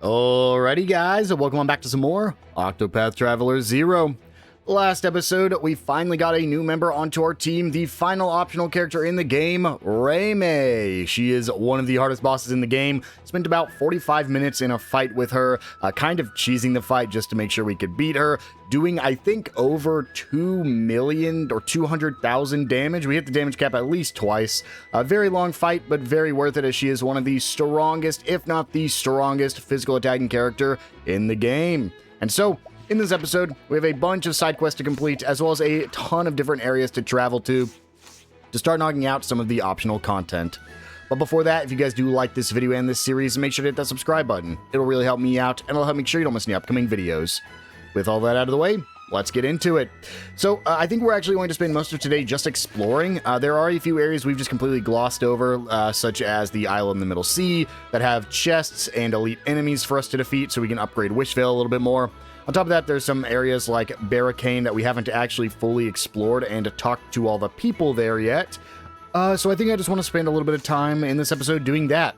Alrighty guys, welcome on back to some more Octopath Traveler 0. Last episode, we finally got a new member onto our team, the final optional character in the game, Reme. She is one of the hardest bosses in the game. Spent about 45 minutes in a fight with her, kind of cheesing the fight just to make sure we could beat her, doing, I think, over 2 million or 200,000 damage. We hit the damage cap at least twice. A very long fight, but very worth it as she is one of the strongest, if not the strongest, physical attacking character in the game. And so, in this episode, we have a bunch of side quests to complete, as well as a ton of different areas to travel to start knocking out some of the optional content. But before that, if you guys do like this video and this series, make sure to hit that subscribe button. It'll really help me out, and it'll help make sure you don't miss any upcoming videos. With all that out of the way, let's get into it. So, I think we're actually going to spend most of today just exploring. There are a few areas we've just completely glossed over, such as the Isle in the Middle Sea, that have chests and elite enemies for us to defeat, so we can upgrade Wishvale a little bit more. On top of that, there's some areas like Barricane that we haven't actually fully explored and talked to all the people there yet. So I think I just want to spend a little bit of time in this episode doing that.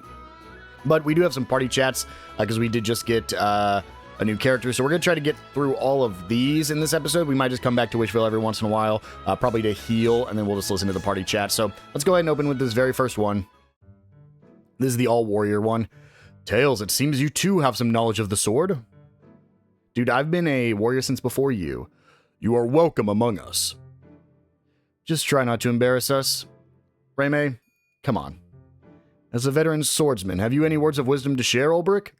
But we do have some party chats, because we did just get a new character, so we're going to try to get through all of these in this episode. We might just come back to Wishvale every once in a while, probably to heal, and then we'll just listen to the party chat. So let's go ahead and open with this very first one. This is the all-warrior one. Tails, it seems you too have some knowledge of the sword. Dude, I've been a warrior since before you. You are welcome among us. Just try not to embarrass us. Reme, come on. As a veteran swordsman, have you any words of wisdom to share, Ulbrich?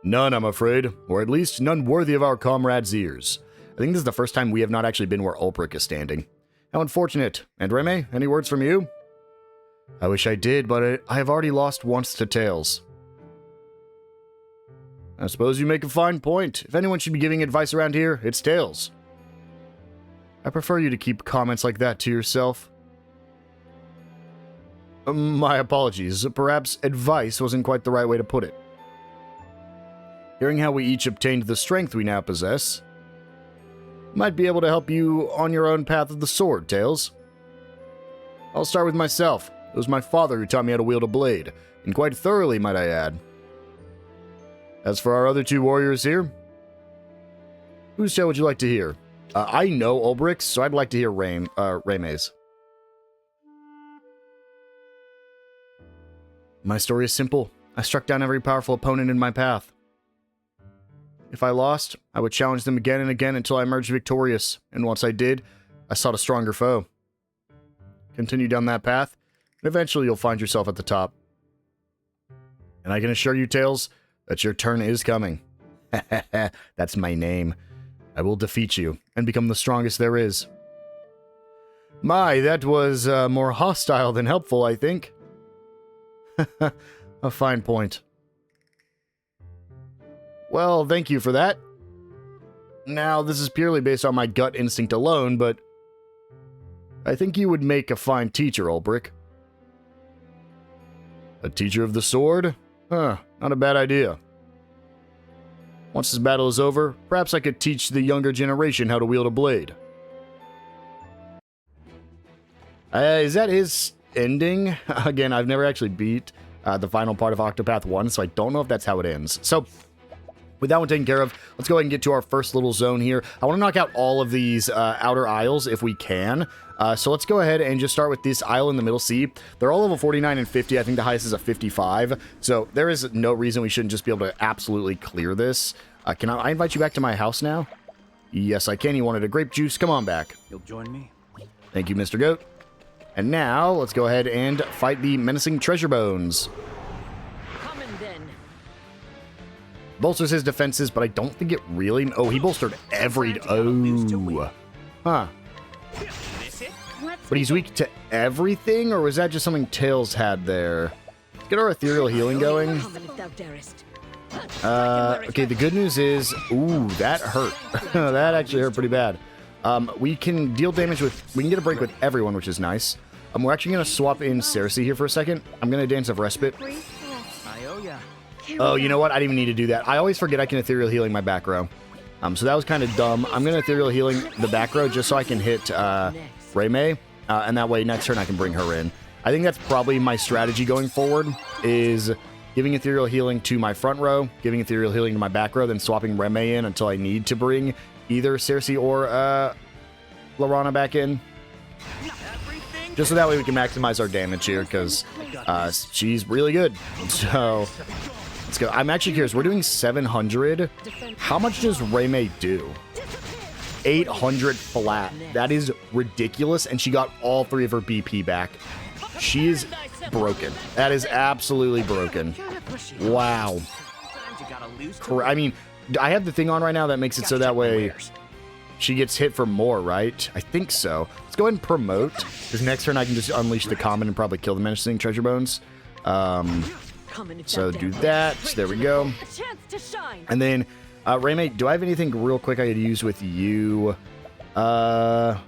None, I'm afraid, or at least none worthy of our comrades' ears. I think this is the first time we have not actually been where Ulbrich is standing. How unfortunate. And Reme, any words from you? I wish I did, but I have already lost once to Tails. I suppose you make a fine point. If anyone should be giving advice around here, it's Tails. I prefer you to keep comments like that to yourself. My apologies. Perhaps advice wasn't quite the right way to put it. Hearing how we each obtained the strength we now possess, might be able to help you on your own path of the sword, Tails. I'll start with myself. It was my father who taught me how to wield a blade, and quite thoroughly, might I add. As for our other two warriors here, whose tale would you like to hear? I know Ulbrich's, so I'd like to hear Reme's. My story is simple. I struck down every powerful opponent in my path. If I lost, I would challenge them again and again until I emerged victorious, and once I did, I sought a stronger foe. Continue down that path, and eventually you'll find yourself at the top. And I can assure you, Tails, that your turn is coming. That's my name. I will defeat you and become the strongest there is. My, that was more hostile than helpful, I think. A fine point. Well, thank you for that. Now, this is purely based on my gut instinct alone, but I think you would make a fine teacher, Ulbrich. A teacher of the sword? Huh, not a bad idea. Once this battle is over, perhaps I could teach the younger generation how to wield a blade. Is that his ending? Again, I've never actually beat the final part of Octopath 1, so I don't know if that's how it ends. So, with that one taken care of, let's go ahead and get to our first little zone here. I want to knock out all of these outer isles if we can. So let's go ahead and just start with this isle in the Middle Sea. They're all level 49 and 50. I think the highest is a 55. So there is no reason we shouldn't just be able to absolutely clear this. Can I invite you back to my house now? Yes, I can. You wanted a grape juice? Come on back. You'll join me? Thank you, Mr. Goat. And now, let's go ahead and fight the menacing treasure bones. Coming then. Bolsters his defenses, but I don't think it really... Oh, he bolstered every... Oh. Huh. But he's weak to everything, or was that just something Tails had there? Let's get our ethereal healing going. Okay, the good news is... Ooh, that hurt. That actually hurt pretty bad. We can deal damage with... We can get a break with everyone, which is nice. We're actually going to swap in Cersei here for a second. I'm going to Dance of Respite. Oh, you know what? I didn't even need to do that. I always forget I can ethereal healing my back row. So that was kind of dumb. I'm going to ethereal healing the back row just so I can hit Reme. And that way next turn I can bring her in. I think that's probably my strategy going forward, is giving ethereal healing to my front row, giving ethereal healing to my back row, then swapping Reme in until I need to bring either Cersei or Laurana back in. Just so that way we can maximize our damage here, because she's really good. So, let's go. I'm actually curious. We're doing 700. How much does Reme do? 800 flat. That is ridiculous, and she got all 3 of her BP back. She is broken. That is absolutely broken. Wow. I mean, I have the thing on right now that makes it so that way she gets hit for more, right? I think so. Let's go ahead and promote. Because next turn I can just unleash the common and probably kill the menacing treasure bones. So do that. There we go. And then, Raymate, do I have anything real quick I could use with you? Probably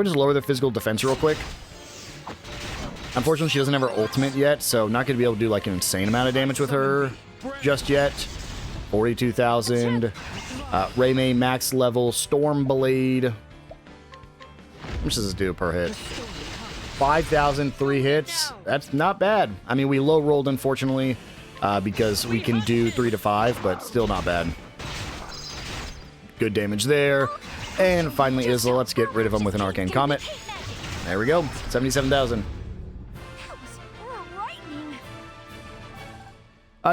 just lower the physical defense real quick. Unfortunately, she doesn't have her ultimate yet, so not going to be able to do like an insane amount of damage with her just yet. 42,000. Raymay max level Stormblade. How much does this do per hit? 5,000, 3 hits. That's not bad. I mean, we low rolled, unfortunately, because we can do 3 to 5, but still not bad. Good damage there. And finally, Isla. Let's get rid of him with an Arcane Comet. There we go. 77,000.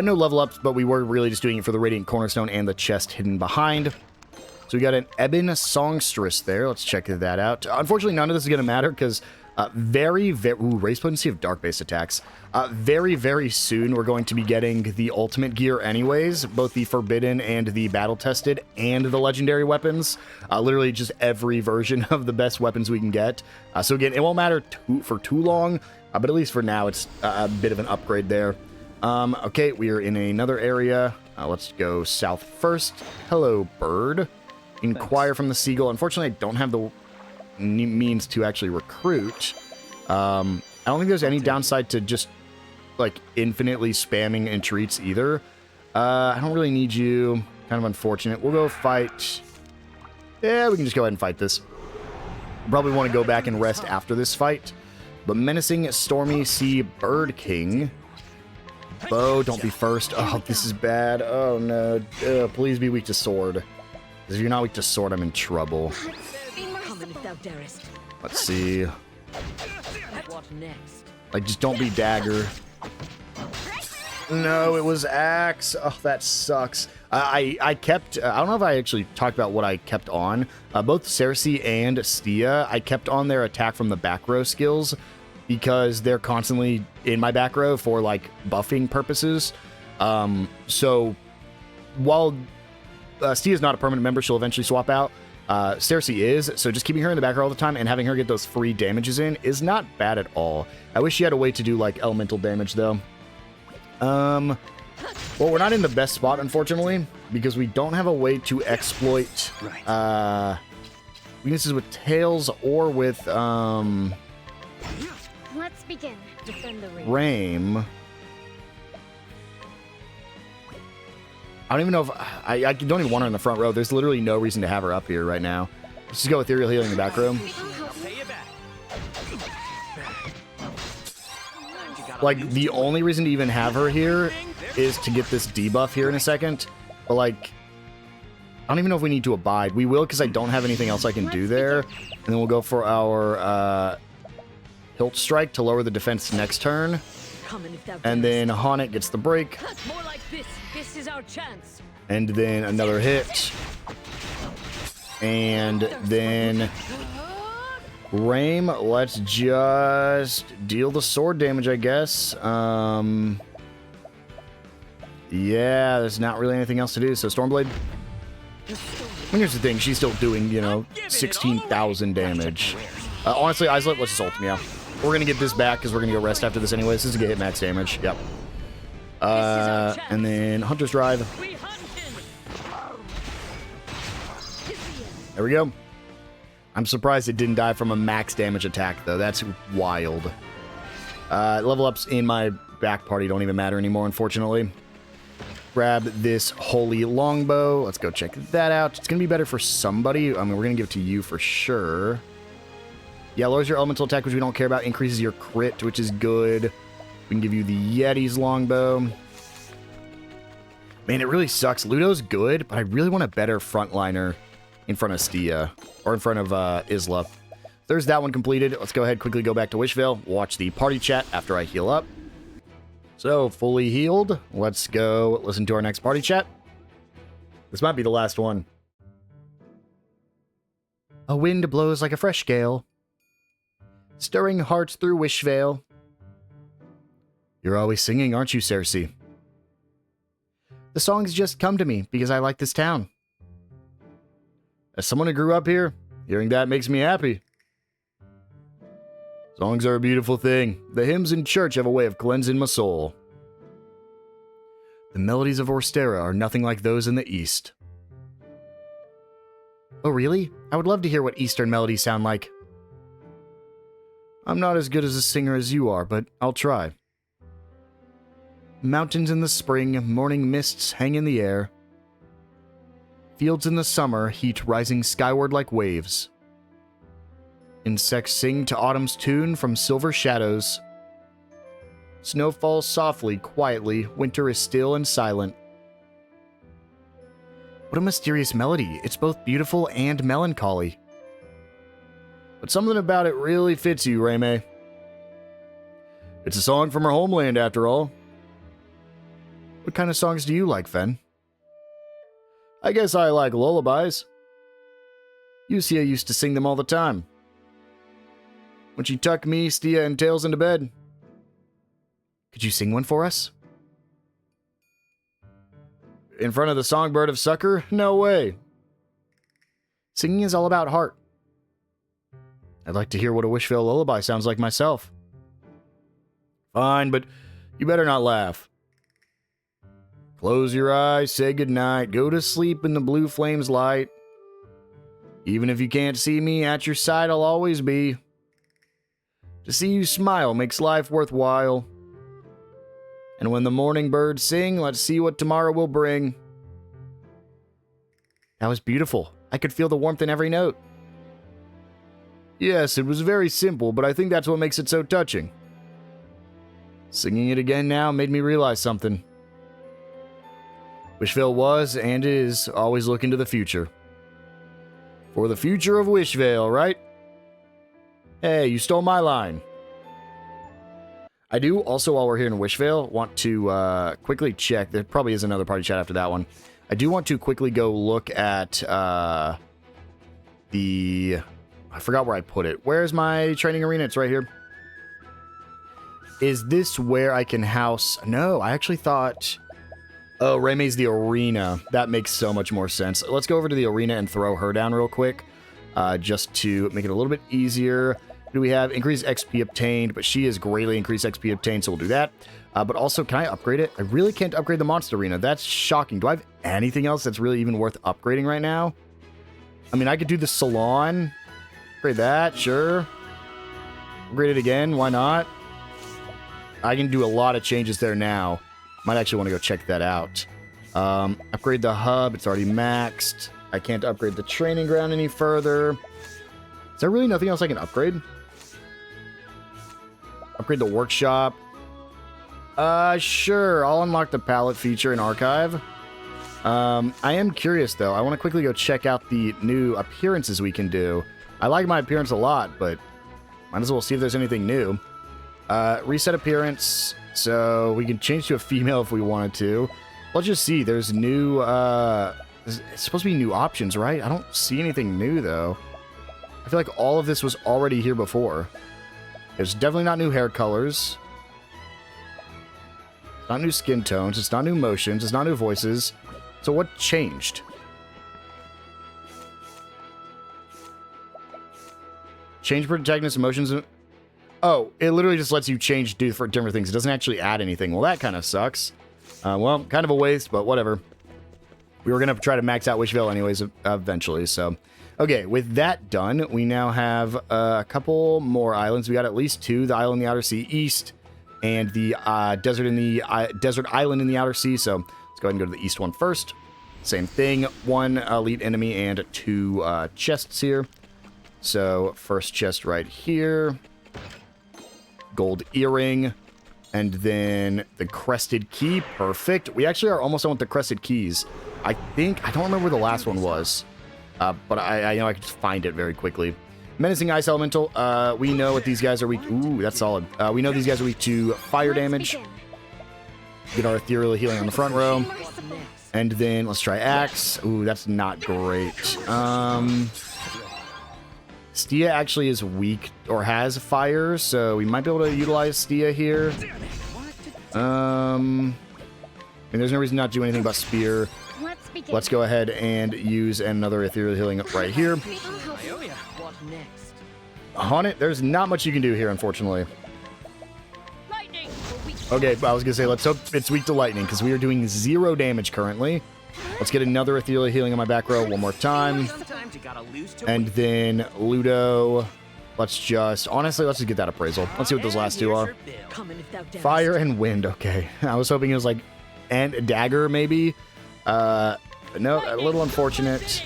No level ups, but we were really just doing it for the Radiant Cornerstone and the chest hidden behind. So we got an Ebon Songstress there. Let's check that out. Unfortunately, none of this is going to matter because race potency of dark-based attacks. Very, very soon, we're going to be getting the ultimate gear anyways, both the Forbidden and the Battle-Tested and the Legendary weapons. Literally just every version of the best weapons we can get. So again, it won't matter for too long, but at least for now, it's a bit of an upgrade there. Okay, we are in another area. Let's go south first. Hello, bird. Inquire from the seagull. Unfortunately, I don't have the means to actually recruit. I don't think there's any downside to just, like, infinitely spamming entreats either. I don't really need you. Kind of unfortunate. We'll go fight. Yeah, we can just go ahead and fight this. Probably want to go back and rest after this fight. But Menacing Stormy Sea Bird King. Bo, don't be first. Oh, this is bad. Oh, no. Please be weak to sword. Because if you're not weak to sword, I'm in trouble. Let's see. What next? Like, just don't be dagger. No, it was axe. Oh, that sucks. I kept... I don't know if I actually talked about what I kept on. Both Cersei and Stia, I kept on their attack from the back row skills, because they're constantly in my back row for, like, buffing purposes. So, while Stia is not a permanent member, she'll eventually swap out. Cersei is, so just keeping her in the back row all the time and having her get those free damages in is not bad at all. I wish she had a way to do, like, elemental damage, though. Well, we're not in the best spot, unfortunately, because we don't have a way to exploit weaknesses with tails or with, Let's begin. Defend the ring. Rame. I don't even know if... I don't even want her in the front row. There's literally no reason to have her up here right now. Let's just go with Ethereal Healing in the back row. Like, the only reason to even have her here is to get this debuff here in a second. But, like, I don't even know if we need to abide. We will, because I don't have anything else I can do there. And then we'll go for our Hilt Strike to lower the defense next turn. And then Haunted gets the break. More like this. This is our chance. And then another hit. And then Rame, let's just deal the sword damage, I guess. Yeah, there's not really anything else to do. So Stormblade. I mean, here's the thing. She's still doing, 16,000 damage. Honestly, Islet, let's just ult me out. We're going to get this back because we're going to go rest after this anyways. This is going to hit max damage. Yep. And then Hunter's Drive. There we go. I'm surprised it didn't die from a max damage attack, though. That's wild. Level ups in my back party don't even matter anymore, unfortunately. Grab this Holy Longbow. Let's go check that out. It's going to be better for somebody. I mean, we're going to give it to you for sure. Yeah, lowers your elemental attack, which we don't care about. Increases your crit, which is good. We can give you the Yeti's longbow. Man, it really sucks. Ludo's good, but I really want a better frontliner in front of Stia, or in front of Isla. There's that one completed. Let's go ahead, quickly go back to Wishvale, watch the party chat after I heal up. So, fully healed. Let's go listen to our next party chat. This might be the last one. A wind blows like a fresh gale, stirring hearts through Wishvale. You're always singing, aren't you, Cersei? The songs just come to me because I like this town. As someone who grew up here, hearing that makes me happy. Songs are a beautiful thing. The hymns in church have a way of cleansing my soul. The melodies of Orsterra are nothing like those in the East. Oh, really? I would love to hear what Eastern melodies sound like. I'm not as good as a singer as you are, but I'll try. Mountains in the spring, morning mists hang in the air. Fields in the summer, heat rising skyward like waves. Insects sing to autumn's tune from silver shadows. Snow falls softly, quietly, winter is still and silent. What a mysterious melody. It's both beautiful and melancholy. But something about it really fits you, Reime. It's a song from her homeland, after all. What kind of songs do you like, Fen? I guess I like lullabies. Yusia used to sing them all the time. When she tucked me, Stia, and Tails into bed. Could you sing one for us? In front of the songbird of Succor? No way. Singing is all about heart. I'd like to hear what a Wishvale lullaby sounds like myself. Fine, but you better not laugh. Close your eyes, say goodnight, go to sleep in the blue flames light. Even if you can't see me, at your side I'll always be. To see you smile makes life worthwhile. And when the morning birds sing, let's see what tomorrow will bring. That was beautiful. I could feel the warmth in every note. Yes, it was very simple, but I think that's what makes it so touching. Singing it again now made me realize something. Wishvale was, and is, always looking to the future. For the future of Wishvale, right? Hey, you stole my line. I do also, while we're here in Wishvale, want to quickly check. There probably is another party chat after that one. I do want to quickly go look at I forgot where I put it. Where's my training arena? It's right here. Is this where I can house... No, I actually thought... Oh, Reime's the arena. That makes so much more sense. Let's go over to the arena and throw her down real quick. Just to make it a little bit easier. Do we have increased XP obtained? But she is greatly increased XP obtained, so we'll do that. But also, can I upgrade it? I really can't upgrade the monster arena. That's shocking. Do I have anything else that's really even worth upgrading right now? I mean, I could do the salon. Upgrade that, sure. Upgrade it again, why not? I can do a lot of changes there now. Might actually want to go check that out. Upgrade the hub. It's already maxed. I can't upgrade the training ground any further. Is there really nothing else I can upgrade? Upgrade the workshop. Sure. I'll unlock the palette feature in archive. I am curious, though. I want to quickly go check out the new appearances we can do. I like my appearance a lot, but might as well see if there's anything new. Reset appearance. So we can change to a female if we wanted to. Let's just see. There's new... it's supposed to be new options, right? I don't see anything new, though. I feel like all of this was already here before. It's definitely not new hair colors. It's not new skin tones. It's not new motions. It's not new voices. So what changed? Change protagonist emotions. Oh, it literally just lets you change different things. It doesn't actually add anything. Well, that kind of sucks. Well, kind of a waste, but whatever. We were going to try to max out Wishvale anyways eventually, so... Okay, with that done, we now have a couple more islands. We got at least two. The island in the Outer Sea East and the desert island in the Outer Sea. So let's go ahead and go to the east one first. Same thing. One elite enemy and two chests here. So first chest right here. Gold earring. And then the Crested Key. Perfect. We actually are almost done with the Crested Keys. I don't remember where the last one was. But I know I could find it very quickly. Menacing Ice Elemental. We know what these guys are weak. Ooh, that's solid. We know these guys are weak to fire damage. Get our ethereal healing on the front row. And then let's try Axe. Ooh, that's not great. Stia actually is weak or has fire, so we might be able to utilize Stia here. And there's no reason not to do anything but Spear. Let's go ahead and use another ethereal healing right here. On it, there's not much you can do here, unfortunately. Okay, I was gonna say, let's hope it's weak to lightning, because we are doing 0 damage currently. Let's get another ethereal healing on my back row one more time. And then Ludo. Honestly, let's just get that appraisal. Let's see what those last two are. Fire and wind, okay. I was hoping it was like, and a dagger maybe. No, a little unfortunate.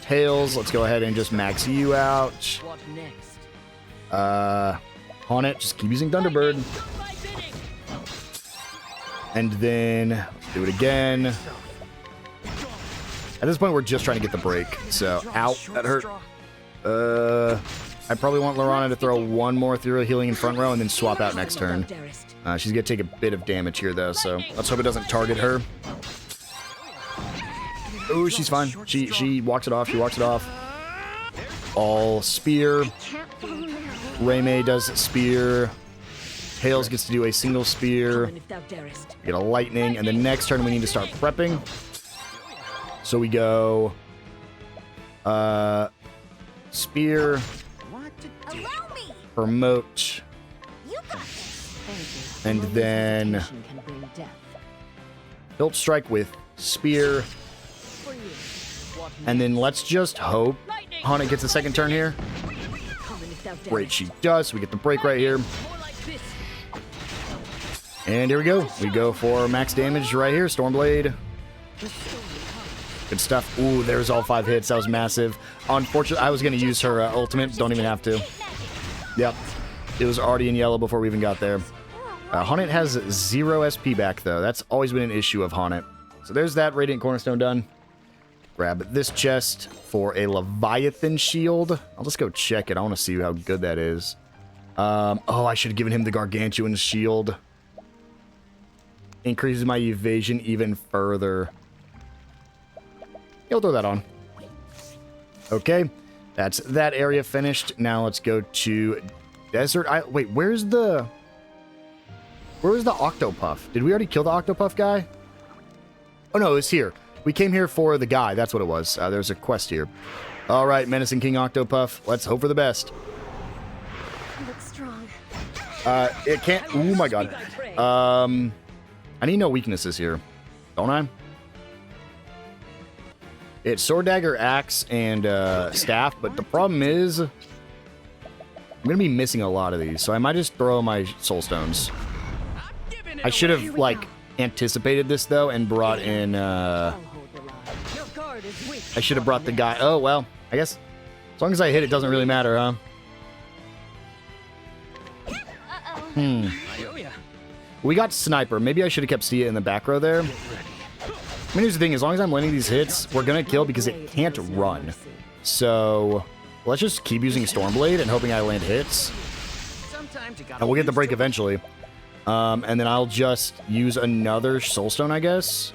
Tails, let's go ahead and just max you out. On it, just keep using Thunderbird. And then, let's do it again. At this point, we're just trying to get the break. So, ow, that hurt. I probably want Lorana to throw one more ethereal healing in front row and then swap out next turn. She's going to take a bit of damage here, though, so let's hope it doesn't target her. Oh, she's fine. She walks it off. She walks it off. All spear. Raymay does spear. Tails gets to do a single spear. We get a lightning, and the next turn we need to start prepping. So we go spear, promote, and then hilt strike with spear. And then let's just hope Hana gets a second turn here. Great, she does. We get the break right here. And here we go. We go for max damage right here. Stormblade. Good stuff. Ooh, there's all 5 hits. That was massive. Unfortunately, I was going to use her ultimate. Don't even have to. Yep. It was already in yellow before we even got there. Haunted has 0 SP back, though. That's always been an issue of Haunted. So there's that Radiant Cornerstone done. Grab this chest for a Leviathan shield. I'll just go check it. I want to see how good that is. Oh, I should have given him the Gargantuan shield. Increases my evasion even further. He'll throw that on. Okay. That's that area finished. Now let's go to Desert. Wait, where's the Octopuff? Did we already kill the Octopuff guy? Oh, no, it's here. We came here for the guy. That's what it was. There's a quest here. All right, Menacing King Octopuff. Let's hope for the best. Looks strong. It can't... Oh, my God. I need no weaknesses here. Don't I? It's Sword, Dagger, Axe, and Staff. But the problem is... I'm going to be missing a lot of these. So I might just throw my Soul Stones. I should have, like, anticipated this, though, and brought in... I should have brought the guy... Oh, well, I guess as long as I hit, it doesn't really matter, huh? We got Sniper. Maybe I should have kept Stia in the back row there. I mean, here's the thing. As long as I'm landing these hits, we're going to kill because it can't run. So let's just keep using Stormblade and hoping I land hits. And we'll get the break eventually. And then I'll just use another Soulstone, I guess.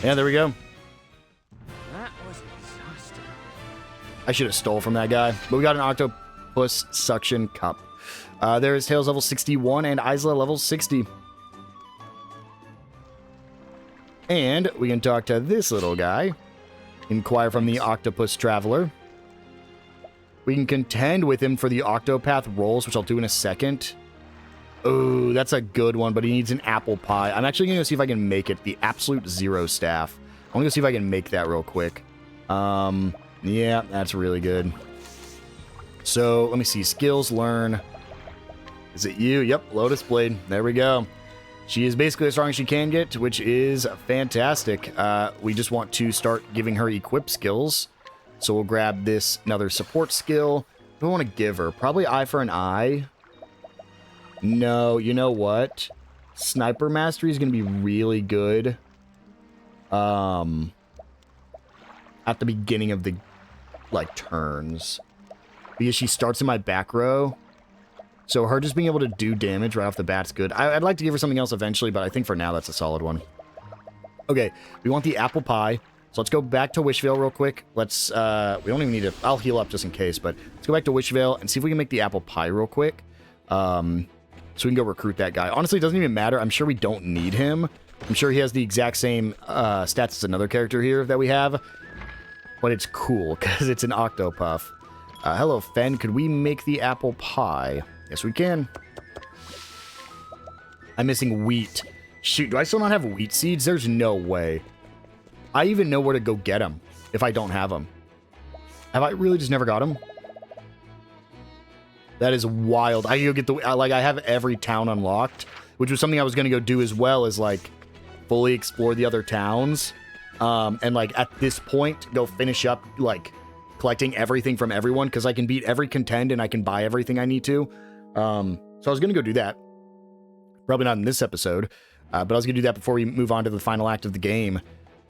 Yeah, there we go. I should have stole from that guy. But we got an Octopus Suction Cup. There's Tails level 61 and Isla level 60. And we can talk to this little guy. Inquire from the Octopath Traveler. We can contend with him for the Octopath rolls, which I'll do in a second. Oh, that's a good one, but he needs an apple pie. I'm actually going to see if I can make it. The Absolute Zero Staff. I want to go see if I can make that real quick. Yeah, that's really good. So, let me see. Skills, learn. Is it you? Yep, Lotus Blade. There we go. She is basically as strong as she can get, which is fantastic. We just want to start giving her equip skills. So we'll grab this, another support skill. What do I want to give her? Probably Eye for an Eye. No, you know what? Sniper Mastery is going to be really good. At the beginning of the, like, turns. Because she starts in my back row. So her just being able to do damage right off the bat's good. I'd like to give her something else eventually, but I think for now that's a solid one. Okay, we want the apple pie. So let's go back to Wishvale real quick. Let's, we don't even need to, I'll heal up just in case, but let's go back to Wishvale and see if we can make the apple pie real quick. So we can go recruit that guy. Honestly, it doesn't even matter. I'm sure we don't need him. I'm sure he has the exact same stats as another character here that we have. But it's cool, because it's an Octopuff. Hello, Fen. Could we make the apple pie? Yes, we can. I'm missing wheat. Shoot, do I still not have wheat seeds? There's no way. I even know where to go get them if I don't have them. Have I really just never got them? That is wild. I go get the, like, I have every town unlocked, which was something I was going to go do as well as, like, fully explore the other towns. And, like, at this point, go finish up, like, collecting everything from everyone, because I can beat every contend and I can buy everything I need to. So I was going to go do that. Probably not in this episode, but I was going to do that before we move on to the final act of the game.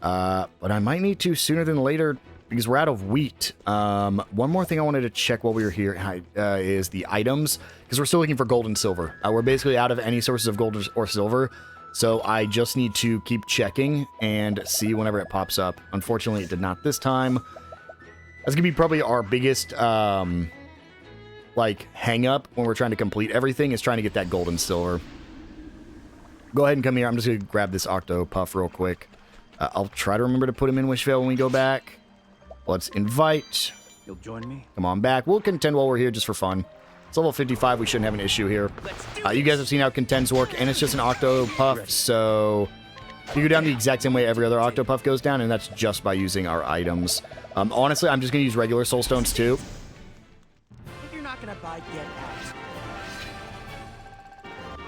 But I might need to sooner than later, because we're out of wheat. One more thing I wanted to check while we were here is the items, because we're still looking for gold and silver. We're basically out of any sources of gold or silver, so I just need to keep checking and see whenever it pops up. Unfortunately, it did not this time. That's going to be probably our biggest, like, hang-up when we're trying to complete everything, is trying to get that gold and silver. Go ahead and come here. I'm just going to grab this Octopuff real quick. I'll try to remember to put him in Wishvale when we go back. Let's invite. You'll join me? Come on back. We'll contend while we're here just for fun. It's level 55. We shouldn't have an issue here. You guys have seen how contends work, and it's just an Octopuff, so you go down the exact same way every other Octopuff goes down, and that's just by using our items. Honestly, I'm just going to use regular soul stones too. If you're not gonna buy, get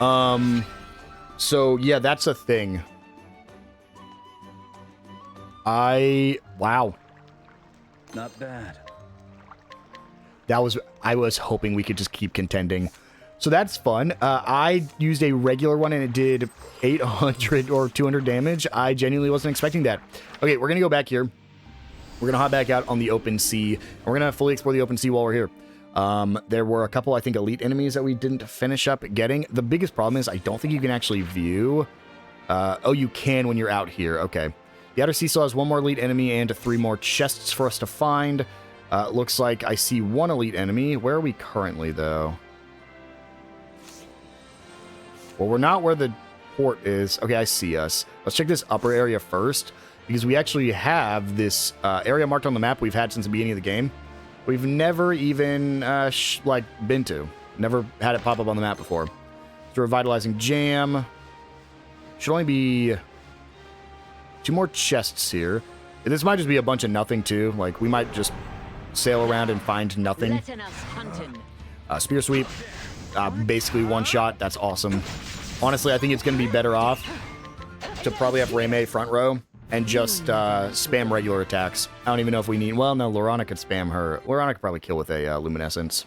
out. So yeah, that's a thing. Wow. Not bad. I was hoping we could just keep contending. So that's fun. I used a regular one and it did 800 or 200 damage. I genuinely wasn't expecting that. Okay, we're going to go back here. We're going to hop back out on the open sea. And we're going to fully explore the open sea while we're here. There were a couple, I think, elite enemies that we didn't finish up getting. The biggest problem is I don't think you can actually view. Oh, you can when you're out here. Okay. The outer sea still has one more elite enemy and 3 more chests for us to find. Looks like I see 1 elite enemy. Where are we currently, though? Well, we're not where the port is. Okay, I see us. Let's check this upper area first, because we actually have this area marked on the map we've had since the beginning of the game. We've never even, been to. Never had it pop up on the map before. It's a revitalizing jam. Should only be 2 more chests here. This might just be a bunch of nothing, too. Like, we might just sail around and find nothing. Letting us hunting. Spear sweep. Basically one shot. That's awesome. Honestly, I think it's going to be better off to probably have Reime front row and just spam regular attacks. I don't even know if we need... Well, no, Lorana could spam her. Lorana could probably kill with a luminescence.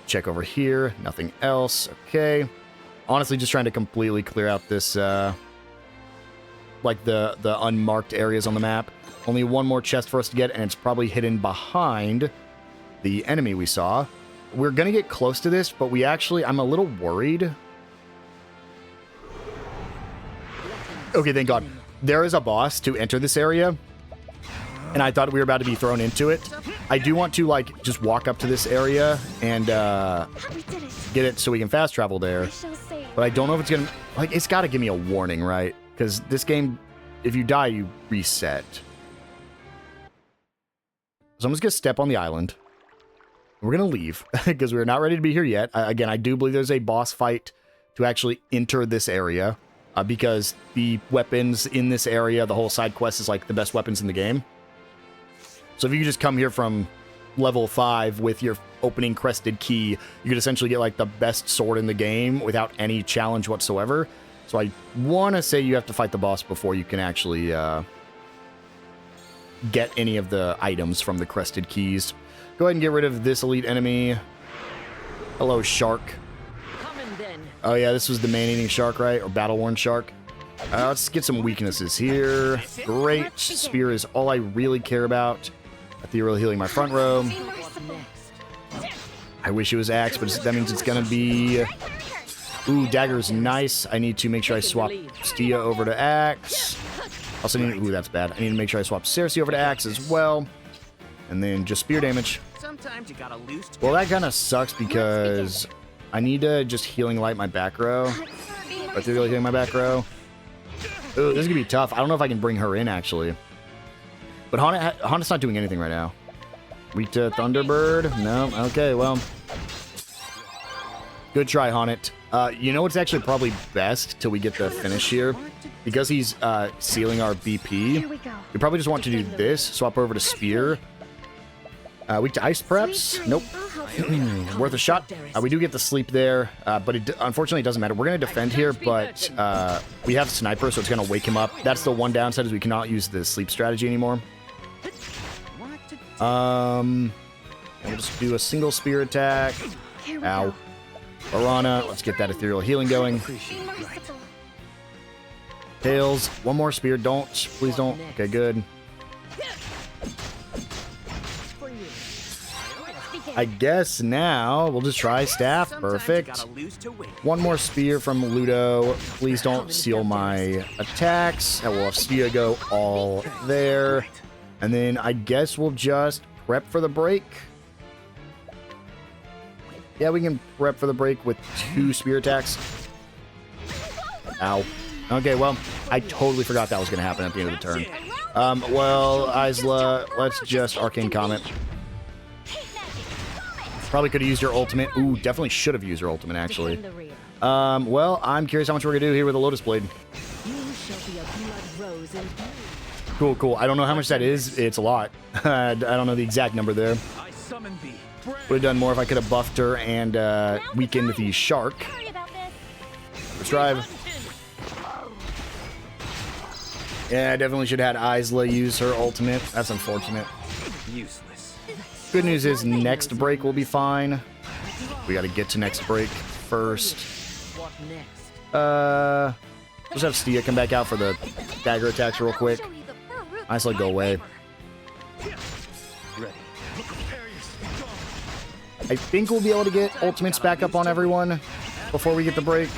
Check over here. Nothing else. Okay. Honestly, just trying to completely clear out this... like the unmarked areas on the map. Only 1 more chest for us to get, and it's probably hidden behind the enemy we saw. We're going to get close to this, but we actually... I'm a little worried. Okay, thank God. There is a boss to enter this area, and I thought we were about to be thrown into it. I do want to, like, just walk up to this area and get it so we can fast travel there. But I don't know if it's going to... Like, it's got to give me a warning, right? Because this game, if you die, you reset. So I'm just going to step on the island. We're going to leave, because we're not ready to be here yet. Again, I do believe there's a boss fight to actually enter this area, because the weapons in this area, the whole side quest is like the best weapons in the game. So if you just come here from level 5 with your opening crested key, you could essentially get like the best sword in the game without any challenge whatsoever. So I want to say you have to fight the boss before you can actually get any of the items from the crested keys. Go ahead and get rid of this elite enemy. Hello, shark. Coming then. Oh yeah, this was the man-eating shark, right? Or battle-worn shark. Let's get some weaknesses here. Great. Spear is all I really care about. Ethereal healing my front row. I wish it was axe, but that means it's gonna be... Ooh, dagger is nice. I need to make sure I swap Stia over to axe. Also need... Ooh, that's bad. I need to make sure I swap Cersei over to axe as well. And then just spear damage. Sometimes you gotta lose. Well, that kind of sucks because I need to just healing light my back row. Ethereal healing my back row. Ooh, this is gonna be tough. I don't know if I can bring her in, actually. But Hana's not doing anything right now. Weak to Thunderbird? No? Okay, well. Good try, Haunit. You know what's actually probably best till we get the finish here? Because he's sealing our BP, we probably just want to do this. Swap over to Spear. Weak to Ice, perhaps? Nope. Worth a shot. We do get the sleep there, but it unfortunately doesn't matter. We're going to defend here, but we have Sniper, so it's going to wake him up. That's the one downside, is we cannot use the sleep strategy anymore. We'll just do a single spear attack. Ow. Arana, let's get that ethereal healing going. Tails, one more spear. Don't. Please don't. Okay, good. I guess now we'll just try staff. Perfect. One more spear from Ludo. Please don't seal my attacks. And we'll have Stia go all there. And then I guess we'll just prep for the break. Yeah, we can prep for the break with 2 spear attacks. Ow. Okay, well, I totally forgot that was going to happen at the end of the turn. Well, Isla, let's just Arcane Comet. Probably could have used your ultimate. Ooh, definitely should have used your ultimate, actually. Well, I'm curious how much we're going to do here with the Lotus Blade. Cool, cool. I don't know how much that is. It's a lot. I don't know the exact number there. Would have done more if I could have buffed her and weakened the shark. Let's drive. Yeah, I definitely should have had Isla use her ultimate. That's unfortunate. Useless. Good news is next break will be fine. We got to get to next break first. Just have Stia come back out for the dagger attacks real quick. Isla, go away. I think we'll be able to get ultimates back up on everyone before we get the break.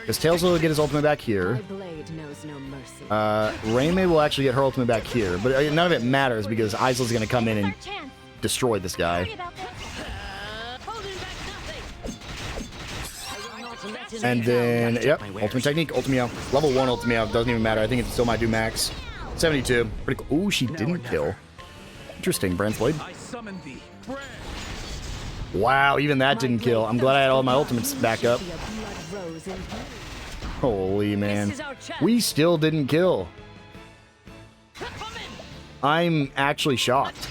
Because Tails will get his ultimate back here. Raymay will actually get her ultimate back here. But none of it matters because Isla's going to come in and destroy this guy. And then, yep, ultimate technique, Ultimio. Level 1 Ultimio, doesn't even matter. I think it still might do max. 72. Pretty cool. Ooh, she didn't kill. Interesting, Brand's Blade. Wow, even that didn't kill. I'm glad I had all my ultimates back up. Holy man. We still didn't kill. I'm actually shocked.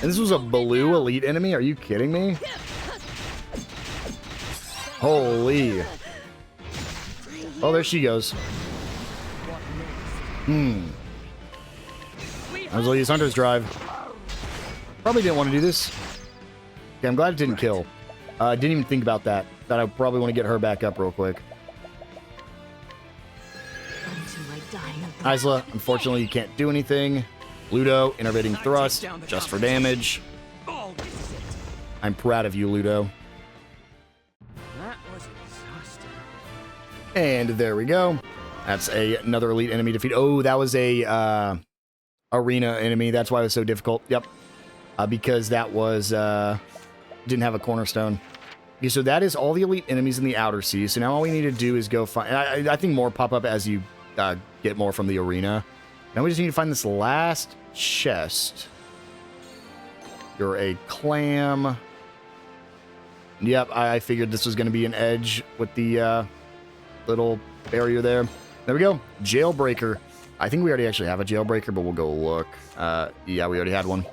And this was a blue elite enemy? Are you kidding me? Holy. Oh, there she goes. I was going to use Hunter's Drive. Probably didn't want to do this. Okay, I'm glad it didn't kill. Didn't even think about that. That I probably want to get her back up real quick. Isla, unfortunately you can't do anything. Ludo, innervating thrust, just for damage. I'm proud of you, Ludo. And there we go. That's another elite enemy defeat. Oh, that was a arena enemy. That's why it was so difficult. Yep. Because that was didn't have a cornerstone. Okay, so that is all the elite enemies in the outer sea. So now all we need to do is go find... I think more pop up as you get more from the arena. Now we just need to find this last chest. You're a clam. Yep, I figured this was going to be an edge with the little barrier there. There we go. Jailbreaker. I think we already actually have a jailbreaker, but we'll go look. Yeah, we already had one.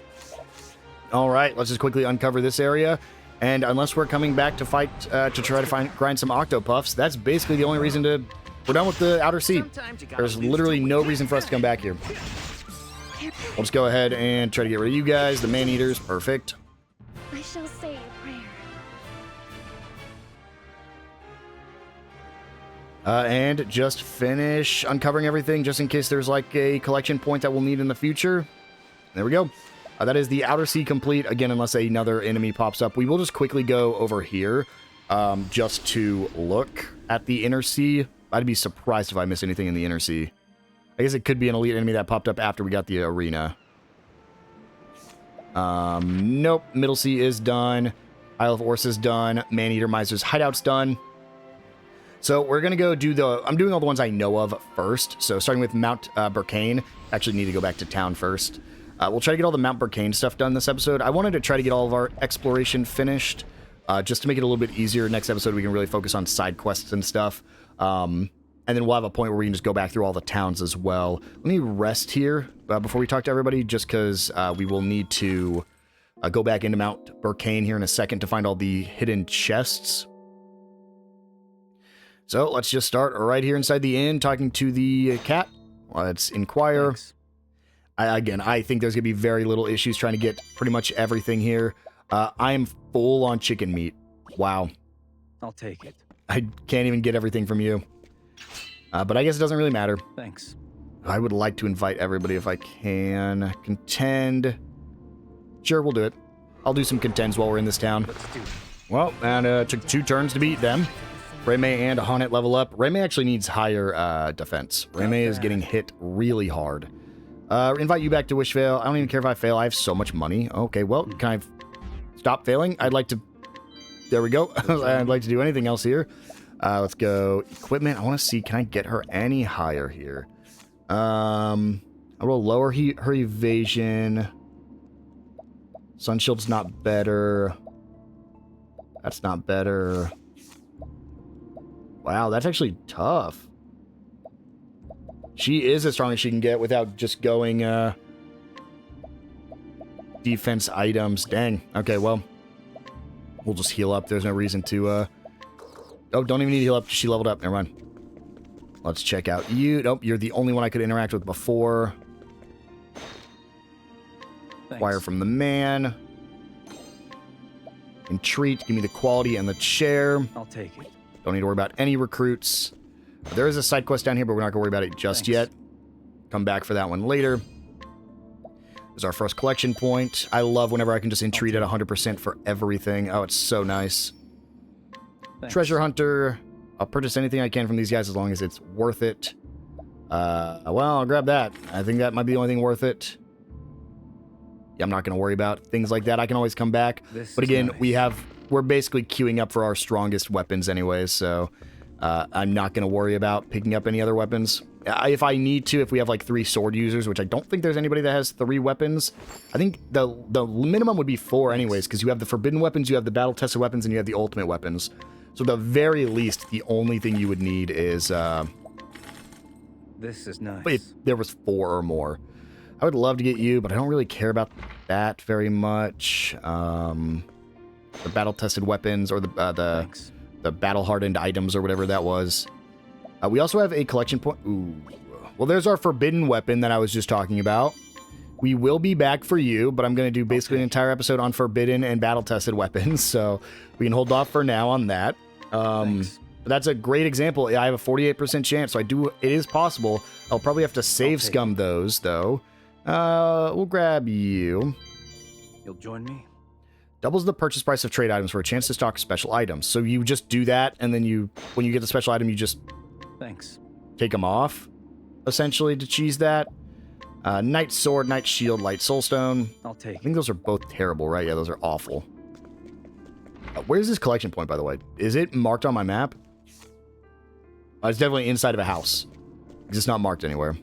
All right, let's just quickly uncover this area. And unless we're coming back to fight, to try to grind some Octopuffs, that's basically the only reason to... We're done with the outer sea. There's literally no reason for us to come back here. We'll just go ahead and try to get rid of you guys. The man-eaters, perfect. I shall say a prayer. And just finish uncovering everything just in case there's like a collection point that we'll need in the future. There we go. That is the Outer Sea complete. Again, unless another enemy pops up, we will just quickly go over here just to look at the Inner Sea. I'd be surprised if I miss anything in the Inner Sea. I guess it could be an elite enemy that popped up after we got the arena. Nope. Middle Sea is done. Isle of Orsa is done. Maneater Miser's Hideout's done. So we're going to go do I'm doing all the ones I know of first. So starting with Mount Burkane. Actually need to go back to town first. We'll try to get all the Mount Burkane stuff done this episode. I wanted to try to get all of our exploration finished, just to make it a little bit easier. Next episode, we can really focus on side quests and stuff. And then we'll have a point where we can just go back through all the towns as well. Let me rest here before we talk to everybody, just because we will need to go back into Mount Burkane here in a second to find all the hidden chests. So let's just start right here inside the inn, talking to the cat. Let's inquire. Thanks. I think there's going to be very little issues trying to get pretty much everything here. I am full on chicken meat. Wow. I'll take it. I can't even get everything from you. But I guess it doesn't really matter. Thanks. I would like to invite everybody if I can. Contend. Sure, we'll do it. I'll do some contends while we're in this town. Let's do it. Well, and it took 2 turns to beat them. Reme and Honnet level up. Reme actually needs higher defense. Reme is getting hit really hard. Invite you back to Wishvale. I don't even care if I fail. I have so much money. Okay, well, can I stop failing? I'd like to... There we go. I'd like to do anything else here. Let's go. Equipment. I want to see, can I get her any higher here? I will lower her evasion. Sun Shield's not better. That's not better. Wow, that's actually tough. She is as strong as she can get without just going defense items. Dang. Okay, well, we'll just heal up. There's no reason to... Oh, don't even need to heal up. She leveled up. Never mind. Let's check out you. Nope, you're the only one I could interact with before. Acquire from the man. Entreat. Give me the quality and the chair. I'll take it. Don't need to worry about any recruits. There is a side quest down here, but we're not going to worry about it just yet. Come back for that one later. There's our first collection point. I love whenever I can just entreat at 100% for everything. Oh, it's so nice. Thanks. Treasure Hunter. I'll purchase anything I can from these guys as long as it's worth it. Well, I'll grab that. I think that might be the only thing worth it. Yeah, I'm not going to worry about things like that. I can always come back. But again, nice. We're basically queuing up for our strongest weapons anyways, so I'm not going to worry about picking up any other weapons. If I need to, if we have like 3 sword users, which I don't think there's anybody that has 3 weapons. I think the minimum would be 4 anyways, because you have the forbidden weapons, you have the battle-tested weapons, and you have the ultimate weapons. So at the very least, the only thing you would need is... This is nice. if there was 4 or more. I would love to get you, but I don't really care about that very much. The battle-tested weapons or the battle-hardened items or whatever that was. We also have a collection point. Ooh. Well, there's our forbidden weapon that I was just talking about. We will be back for you, but I'm going to do basically an entire episode on forbidden and battle-tested weapons, so we can hold off for now on that. But that's a great example. I have a 48% chance, so it is possible. I'll probably have to save scum those, though. We'll grab you. You'll join me? Doubles the purchase price of trade items for a chance to stock special items. So you just do that, and then when you get the special item, you just Thanks. take them off, essentially, to cheese that. Knight Sword, Knight Shield, Light Soulstone. I'll take I think those are both terrible, right? Yeah, those are awful. Where's this collection point, by the way? Is it marked on my map? It's definitely inside of a house. Because it's not marked anywhere.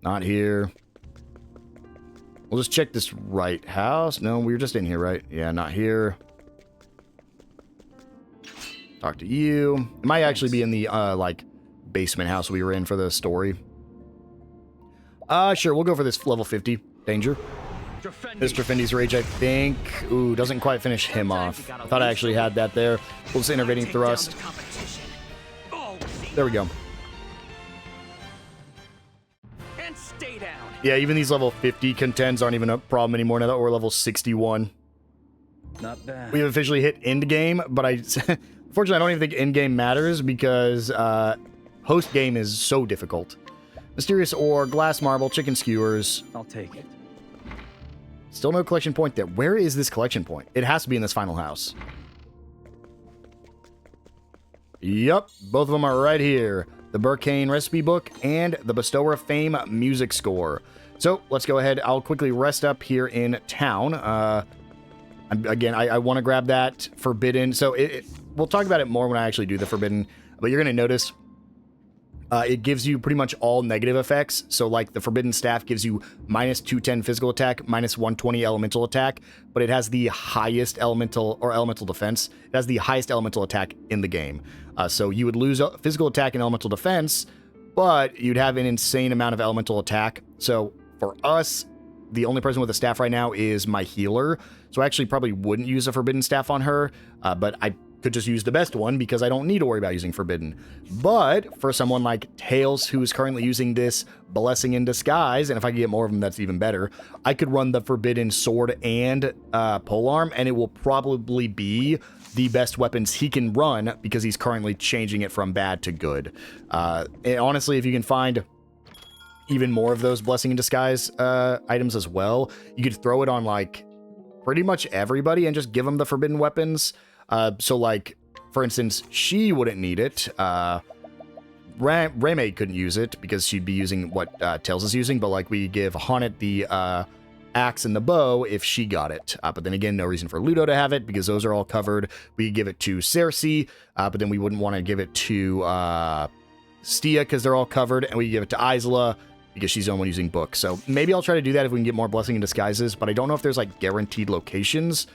Not here. We'll just check this right house. No, we were just in here, right? Yeah, not here. Talk to you. It might actually be in the, basement house we were in for the story. Sure, we'll go for this level 50. Danger. Mr. Findy's Rage, I think. Ooh, doesn't quite finish him off. I thought I actually had that there. We'll just Innervating Thrust. There we go. And stay down. Yeah, even these level 50 contends aren't even a problem anymore now that we're level 61. Not bad. We have officially hit end game, but Unfortunately, I don't even think in-game matters because post-game is so difficult. Mysterious ore, glass marble, chicken skewers. I'll take it. Still no collection point there. Where is this collection point? It has to be in this final house. Yup, both of them are right here. The Burkane recipe book and the Bestower of Fame music score. So let's go ahead. I'll quickly rest up here in town. Again, I want to grab that Forbidden. So we'll talk about it more when I actually do the Forbidden. But you're going to notice it gives you pretty much all negative effects. So like the Forbidden Staff gives you minus 210 physical attack, minus 120 elemental attack, but it has the highest elemental defense. It has the highest elemental attack in the game. So you would lose physical attack and elemental defense, but you'd have an insane amount of elemental attack. So for us, the only person with a staff right now is my healer. So I actually probably wouldn't use a Forbidden Staff on her, but I could just use the best one because I don't need to worry about using Forbidden. But for someone like Tails, who is currently using this Blessing in Disguise, and if I can get more of them, that's even better, I could run the Forbidden Sword and Polearm, and it will probably be the best weapons he can run because he's currently changing it from bad to good. And honestly, if you can find even more of those Blessing in Disguise items as well, you could throw it on like pretty much everybody and just give them the forbidden weapons. So like, for instance, she wouldn't need it. Reme couldn't use it because she'd be using what Tails is using, but like we give Haunted the axe and the bow if she got it. But then again, no reason for Ludo to have it because those are all covered. We give it to Cersei, but then we wouldn't want to give it to Stia because they're all covered, and we give it to Isla because she's the only one using books. So maybe I'll try to do that if we can get more Blessing in Disguises, but I don't know if there's like guaranteed locations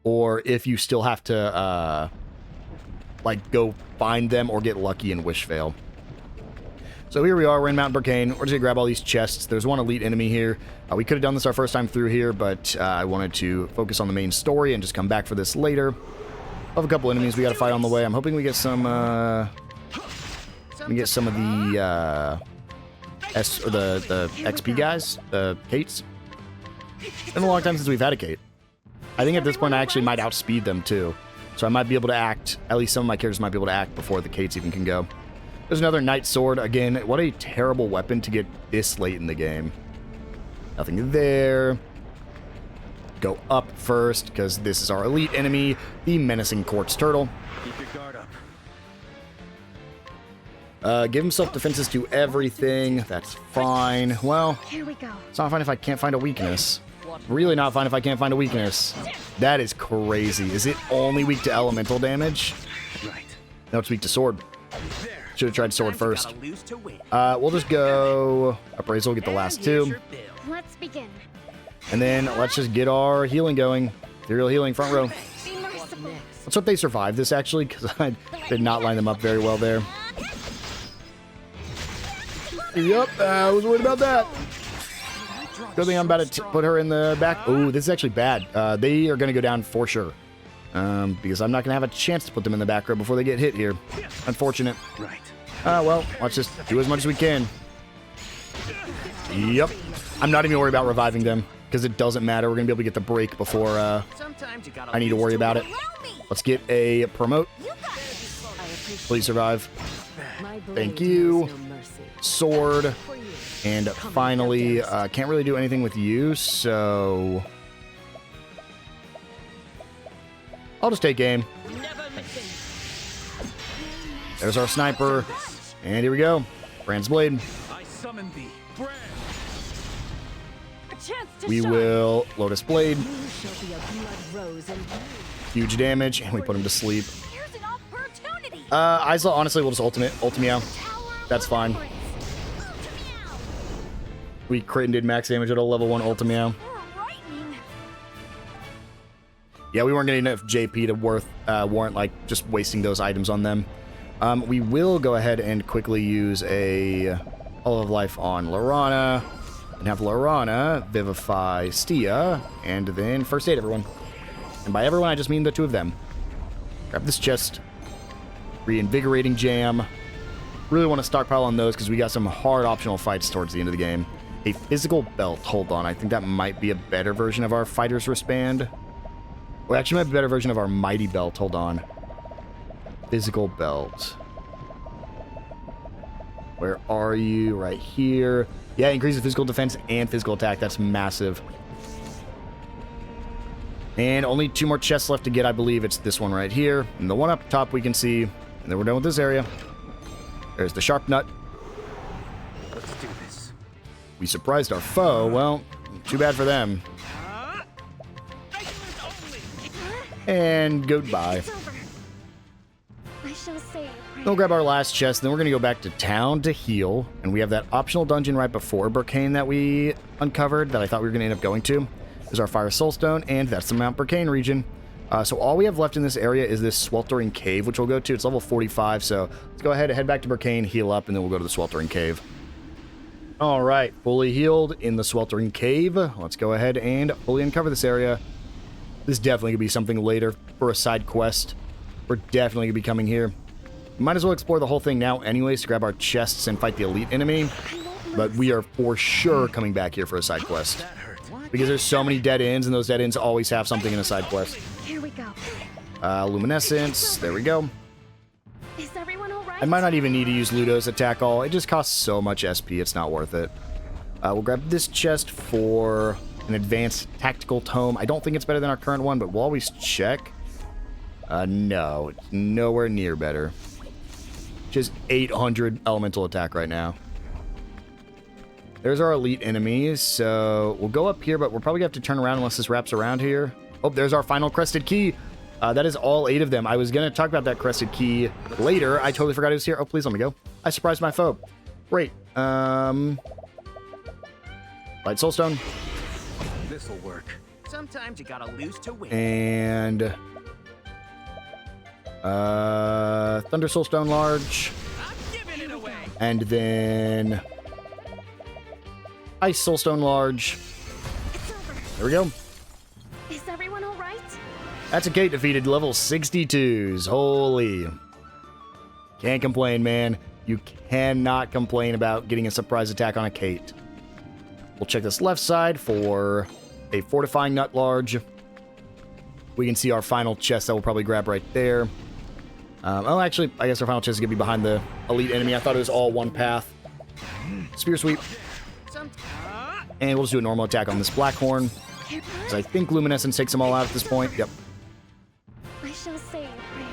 or if you still have to like go find them or get lucky and wish fail. So here we are, we're in Mount Burkane. We're just gonna grab all these chests. There's one elite enemy here. We could have done this our first time through here, but I wanted to focus on the main story and just come back for this later. I have a couple enemies we gotta fight on the way. I'm hoping we get some of the the XP guys, the Kates. It's been a long time since we've had a Kate. I think at this point I actually might outspeed them too. So I might be able to act, at least some of my characters might be able to act before the Kates even can go. There's another Knight Sword. Again, what a terrible weapon to get this late in the game. Nothing there. Go up first, because this is our elite enemy, the Menacing Quartz Turtle. Keep your guard up. Give himself defenses to everything. That's fine. Well, Here we go. it's not fine if I can't find a weakness. Really not fine if I can't find a weakness. That is crazy. Is it only weak to elemental damage? Right. No, it's weak to sword. There. Should have tried sword first. Gotta lose to win. We'll just go Appraisal, get the last two. Let's begin. And then let's just get our healing going. Ethereal healing, front row. Be merciful. Let's hope they survive this, actually, because I did not line them up very well there. Yep, I was worried about that. Good thing I'm about to put her in the back. Oh, this is actually bad. They are going to go down for sure. Because I'm not going to have a chance to put them in the back row before they get hit here. Unfortunate. Right. Well, let's just do as much as we can. Yep. I'm not even worried about reviving them, because it doesn't matter. We're going to be able to get the break before Sometimes you gotta I need to lose worry about it. Let's get a promote. Please survive. My blade Thank you. knows no mercy. Sword. For you. And finally, can't really do anything with you, so I'll just take aim. Never missing. There's our sniper. And here we go. Brand's blade. I summon thee, Brand. A chance to We shine. will Lotus Blade. You shall be a blood rose and Huge damage. And we put him to sleep. Here's an opportunity. Isla, honestly, we'll just Ultimate. That's fine. We crit and did max damage at a level 1 Ultimate. Yeah, we weren't getting enough JP to warrant like just wasting those items on them. We will go ahead and quickly use a Hollow of Life on Lorana and have Lorana vivify Stia and then first aid everyone. And by everyone, I just mean the two of them. Grab this chest. Reinvigorating Jam. Really want to stockpile on those because we got some hard optional fights towards the end of the game. A physical belt. Hold on. I think that might be a better version of our fighter's wristband. Well, actually, might be a better version of our mighty belt. Hold on. physical belt. Where are you? Right here. Yeah, increases physical defense and physical attack. That's massive. And only 2 more chests left to get. I believe it's this one right here. And the one up top we can see. And then we're done with this area. There's the sharp nut. Let's do this. We surprised our foe. Well, too bad for them. Regulars only. And goodbye. It's over. I shall say a prayer. We'll grab our last chest, then we're going to go back to town to heal. And we have that optional dungeon right before Burkane that we uncovered that I thought we were going to end up going to. There's our Fire Soulstone, and that's the Mount Burkane region. So all we have left in this area is this Sweltering Cave, which we'll go to. It's level 45, so let's go ahead and head back to Burkane, heal up, and then we'll go to the Sweltering Cave. All right, fully healed in the Sweltering Cave. Let's go ahead and fully uncover this area. This is definitely going to be something later for a side quest. We're definitely going to be coming here. Might as well explore the whole thing now anyways to grab our chests and fight the elite enemy. But we are for sure coming back here for a side quest. That hurt. Because there's so many dead ends, and those dead ends always have something in a side quest. Here we go. Luminescence. There we go. Is everyone all right? I might not even need to use Ludo's attack all. It just costs so much SP, it's not worth it. We'll grab this chest for an advanced tactical tome. I don't think it's better than our current one, but we'll always check. No, it's nowhere near better. Just 800 elemental attack right now. There's our elite enemies, so we'll go up here, but we'll probably have to turn around unless this wraps around here. Oh, there's our final crested key. That is all 8 of them. I was going to talk about that crested key later. I totally forgot it was here. Oh, please let me go. I surprised my foe. Great. Light Soulstone. This'll work. Sometimes you gotta lose to win. And Thunder Soulstone Large. I'm giving it away. And then Ice Soulstone Large. It's over. There we go. Is everyone all right? That's a Kate defeated level 62s. Holy. Can't complain, man. You cannot complain about getting a surprise attack on a Kate. We'll check this left side for a Fortifying Nut Large. We can see our final chest that we'll probably grab right there. Oh, actually, I guess our final chest is going to be behind the elite enemy. I thought it was all one path. Spear Sweep. And we'll just do a normal attack on this Blackhorn. Because I think Luminescence takes them all out at this point. Yep. I shall say a prayer.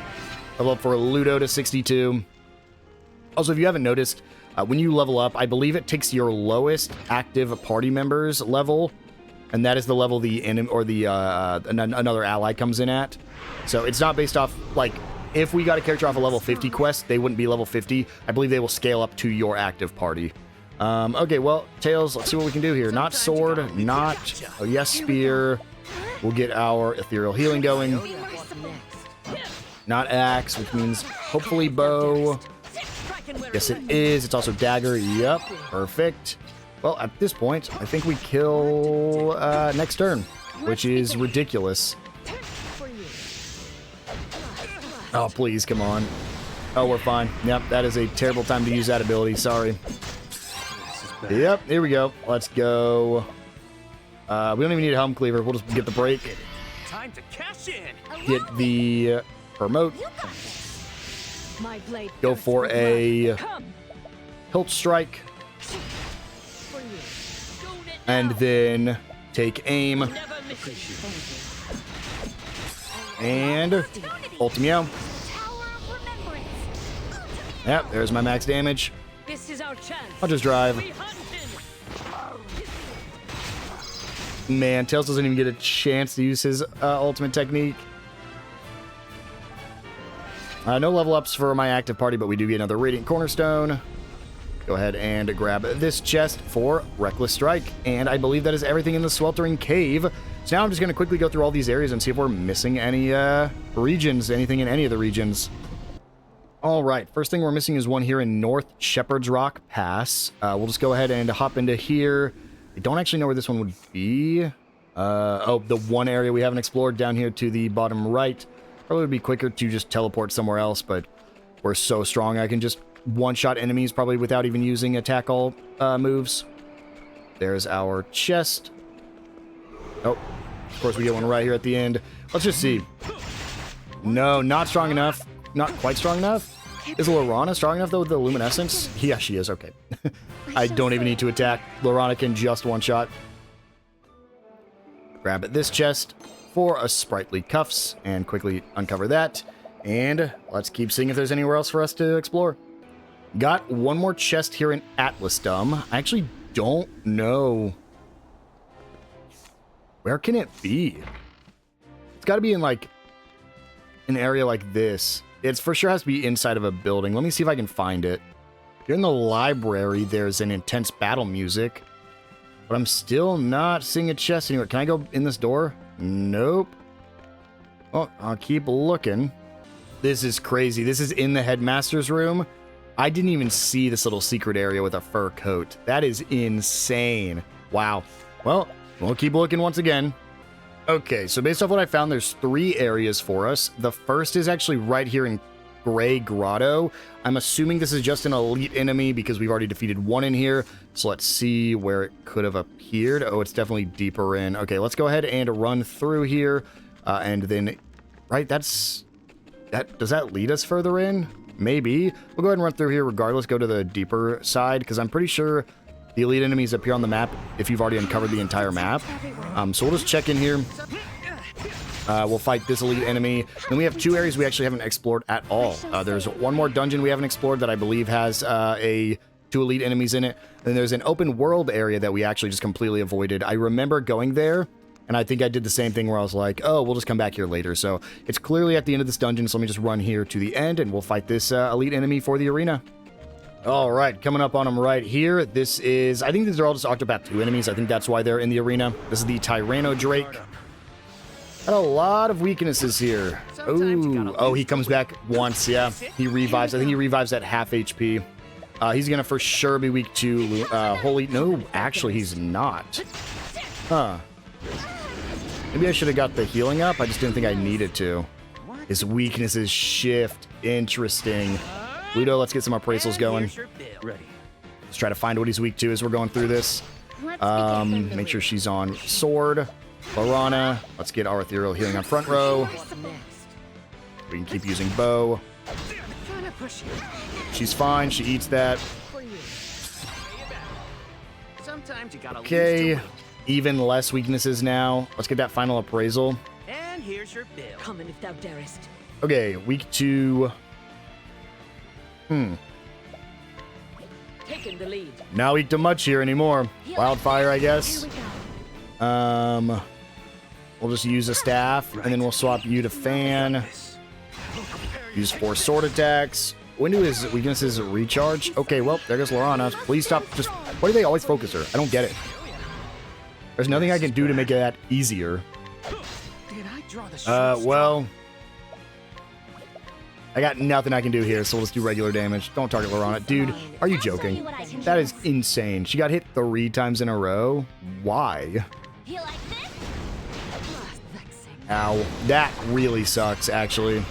Level up for Ludo to 62. Also, if you haven't noticed, when you level up, I believe it takes your lowest active party member's level, and that is the level the enemy or the another ally comes in at. So it's not based off, like, if we got a character off a level 50 quest, they wouldn't be level 50. I believe they will scale up to your active party. Okay, well, Tails, let's see what we can do here. Not sword, not... Oh, yes, spear. We'll get our ethereal healing going. Be merciful. Not axe, which means hopefully bow. Yes, it is. It's also dagger. Yep, perfect. Well, at this point, I think we kill next turn, which is ridiculous. Oh, please, come on. Oh, we're fine. Yep, that is a terrible time to use that ability. Sorry. Yep, here we go. Let's go. We don't even need a Helm Cleaver. We'll just get the break. Time to cash in. Get the promote. My blade Go thirsts for blood. a Come hilt strike. for you. And then take aim. Never miss it. And Ultimio. Tower of Remembrance. Yep, there's my max damage. This is our chance. I'll just drive. We hunt him. Man, Tails doesn't even get a chance to use his ultimate technique. No level ups for my active party, but we do get another Radiant Cornerstone. Go ahead and grab this chest for Reckless Strike. And I believe that is everything in the Sweltering Cave. So now I'm just going to quickly go through all these areas and see if we're missing any regions, anything in any of the regions. All right, first thing we're missing is one here in North Shepherd's Rock Pass. We'll just go ahead and hop into here. I don't actually know where this one would be. Oh, the one area we haven't explored down here to the bottom right. Probably would be quicker to just teleport somewhere else, but we're so strong I can just one-shot enemies probably without even using attack all moves. There's our chest. Oh, of course we get one right here at the end. Let's just see. No, not strong enough. not quite strong enough. Is Lorana strong enough, though, with the luminescence? Yeah, she is. Okay. I don't even need to attack. Lorana can just one-shot. Grab this chest for a sprightly cuffs and quickly uncover that. And let's keep seeing if there's anywhere else for us to explore. Got one more chest here in Atlasdom. I actually don't know. Where can it be? It's got to be in, like, an area like this. It's for sure has to be inside of a building. Let me see if I can find it. Here in the library, there's an intense battle music. But I'm still not seeing a chest anywhere. Can I go in this door? Nope. Oh, I'll keep looking. This is crazy. This is in the headmaster's room. I didn't even see this little secret area with a fur coat. That is insane. Wow. Well, we'll keep looking once again. Okay, so based off what I found, there's 3 areas for us. The first is actually right here in Gray Grotto. I'm assuming this is just an elite enemy because we've already defeated one in here. So let's see where it could have appeared. Oh, it's definitely deeper in. Okay, let's go ahead and run through here. And then, right, does that lead us further in? Maybe. We'll go ahead and run through here regardless, go to the deeper side, because I'm pretty sure the elite enemies appear on the map if you've already uncovered the entire map. So we'll just check in here. We'll fight this elite enemy. Then we have 2 areas we actually haven't explored at all. There's one more dungeon we haven't explored that I believe has 2 elite enemies in it. Then there's an open world area that we actually just completely avoided. I remember going there, and I think I did the same thing where I was like, oh, we'll just come back here later. So it's clearly at the end of this dungeon, so let me just run here to the end, and we'll fight this elite enemy for the arena. All right, coming up on them right here. This is, I think these are all just Octopath 2 enemies. I think that's why they're in the arena. This is the Tyranno Drake. Got a lot of weaknesses here. Oh, he comes back once, yeah. He revives. I think he revives at half HP. He's going to for sure be weak to Holy... No, actually, he's not. Huh. Maybe I should have got the healing up. I just didn't think I needed to. His weaknesses shift. Interesting. Ludo, let's get some appraisals going. Let's try to find what he's weak to as we're going through this. Make sure she's on sword. Lorana. Let's get our ethereal healing on front row. We can keep using bow. She's fine. She eats that. Okay. Even less weaknesses now. Let's get that final appraisal. And here's your bill. Come in if thou darest. Okay, weak to... Taking the lead. Not weak to much here anymore. Wildfire, I guess. We'll just use a staff, and then we'll swap you to fan. Use 4 sword attacks. When do his weaknesses recharge? Okay, well, there goes Lorana. Please stop. Just why do they always focus her? I don't get it. There's nothing I can do to make that easier. Well, I got nothing I can do here, so we'll just do regular damage. Don't target Lorana. Dude, are you joking? That is insane. She got hit 3 times in a row. Why? Ow. That really sucks, actually.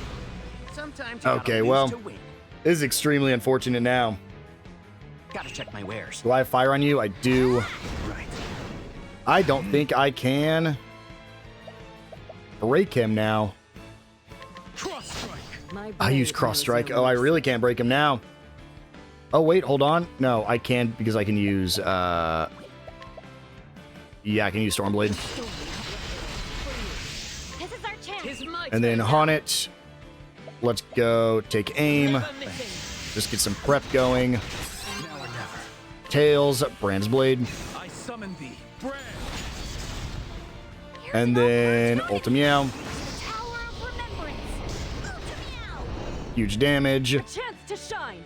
Okay, well, this is extremely unfortunate now. Gotta check my wares. Do I have fire on you? I do. I don't think I can break him now. I use cross strike. Oh, I really can't break him now. Oh, wait, hold on. No, I can because I can use, yeah, I can use Stormblade. This is our chance. And then haunt it. Let's go take aim. Just get some prep going. Tails, Brand's Blade. I summon thee, Brand. And then Ultimeow. Tower of Remembrance. Huge damage. Chance to shine.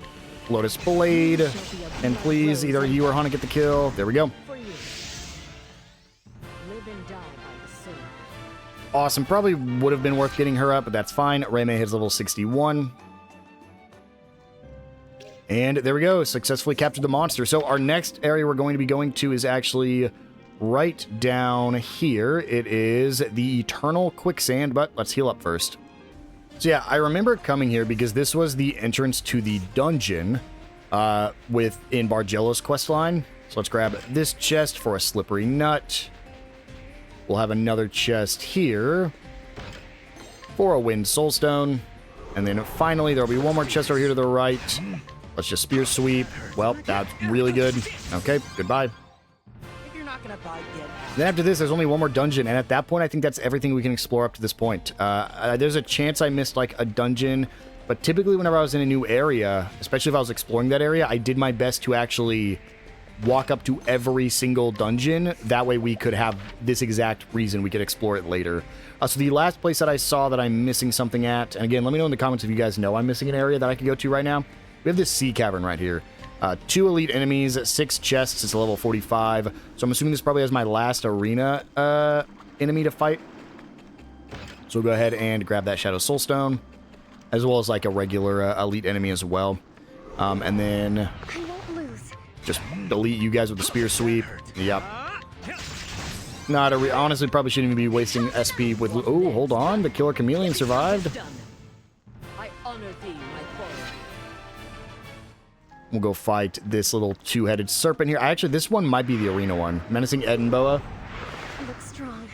Lotus Blade. And please, either you or Hana get the kill. There we go. For you. Live and die by the sword. Awesome. Probably would have been worth getting her up, but that's fine. Reimei hits level 61. And there we go. Successfully captured the monster. So our next area we're going to be going to is actually right down here. It is the Eternal Quicksand, but let's heal up first. So yeah, I remember coming here because this was the entrance to the dungeon in Bargello's questline. So let's grab this chest for a slippery nut. We'll have another chest here for a wind soulstone. And then finally, there'll be one more chest over here to the right. Let's just spear sweep. Well, that's really good. Okay, goodbye. If you're not gonna buy, get out. Then after this, there's only one more dungeon, and at that point, I think that's everything we can explore up to this point. There's a chance I missed, like, a dungeon, but typically whenever I was in a new area, especially if I was exploring that area, I did my best to actually walk up to every single dungeon. That way we could have this exact reason we could explore it later. So the last place that I saw that I'm missing something at, and again, let me know in the comments if you guys know I'm missing an area that I could go to right now. We have this sea cavern right here. 2 elite enemies, 6 chests, it's a level 45. So I'm assuming this probably has my last arena enemy to fight. So we'll go ahead and grab that Shadow Soulstone, as well as like a regular elite enemy as well. And then I won't lose. just delete you guys with the spear sweep. Yep. Not a honestly, probably shouldn't even be wasting SP with... Oh, hold on. The Killer Chameleon survived. Done. I honor thee, my foe. We'll go fight this little 2-headed serpent here. Actually, this one might be the arena one. Menacing Edinboa. You look strong.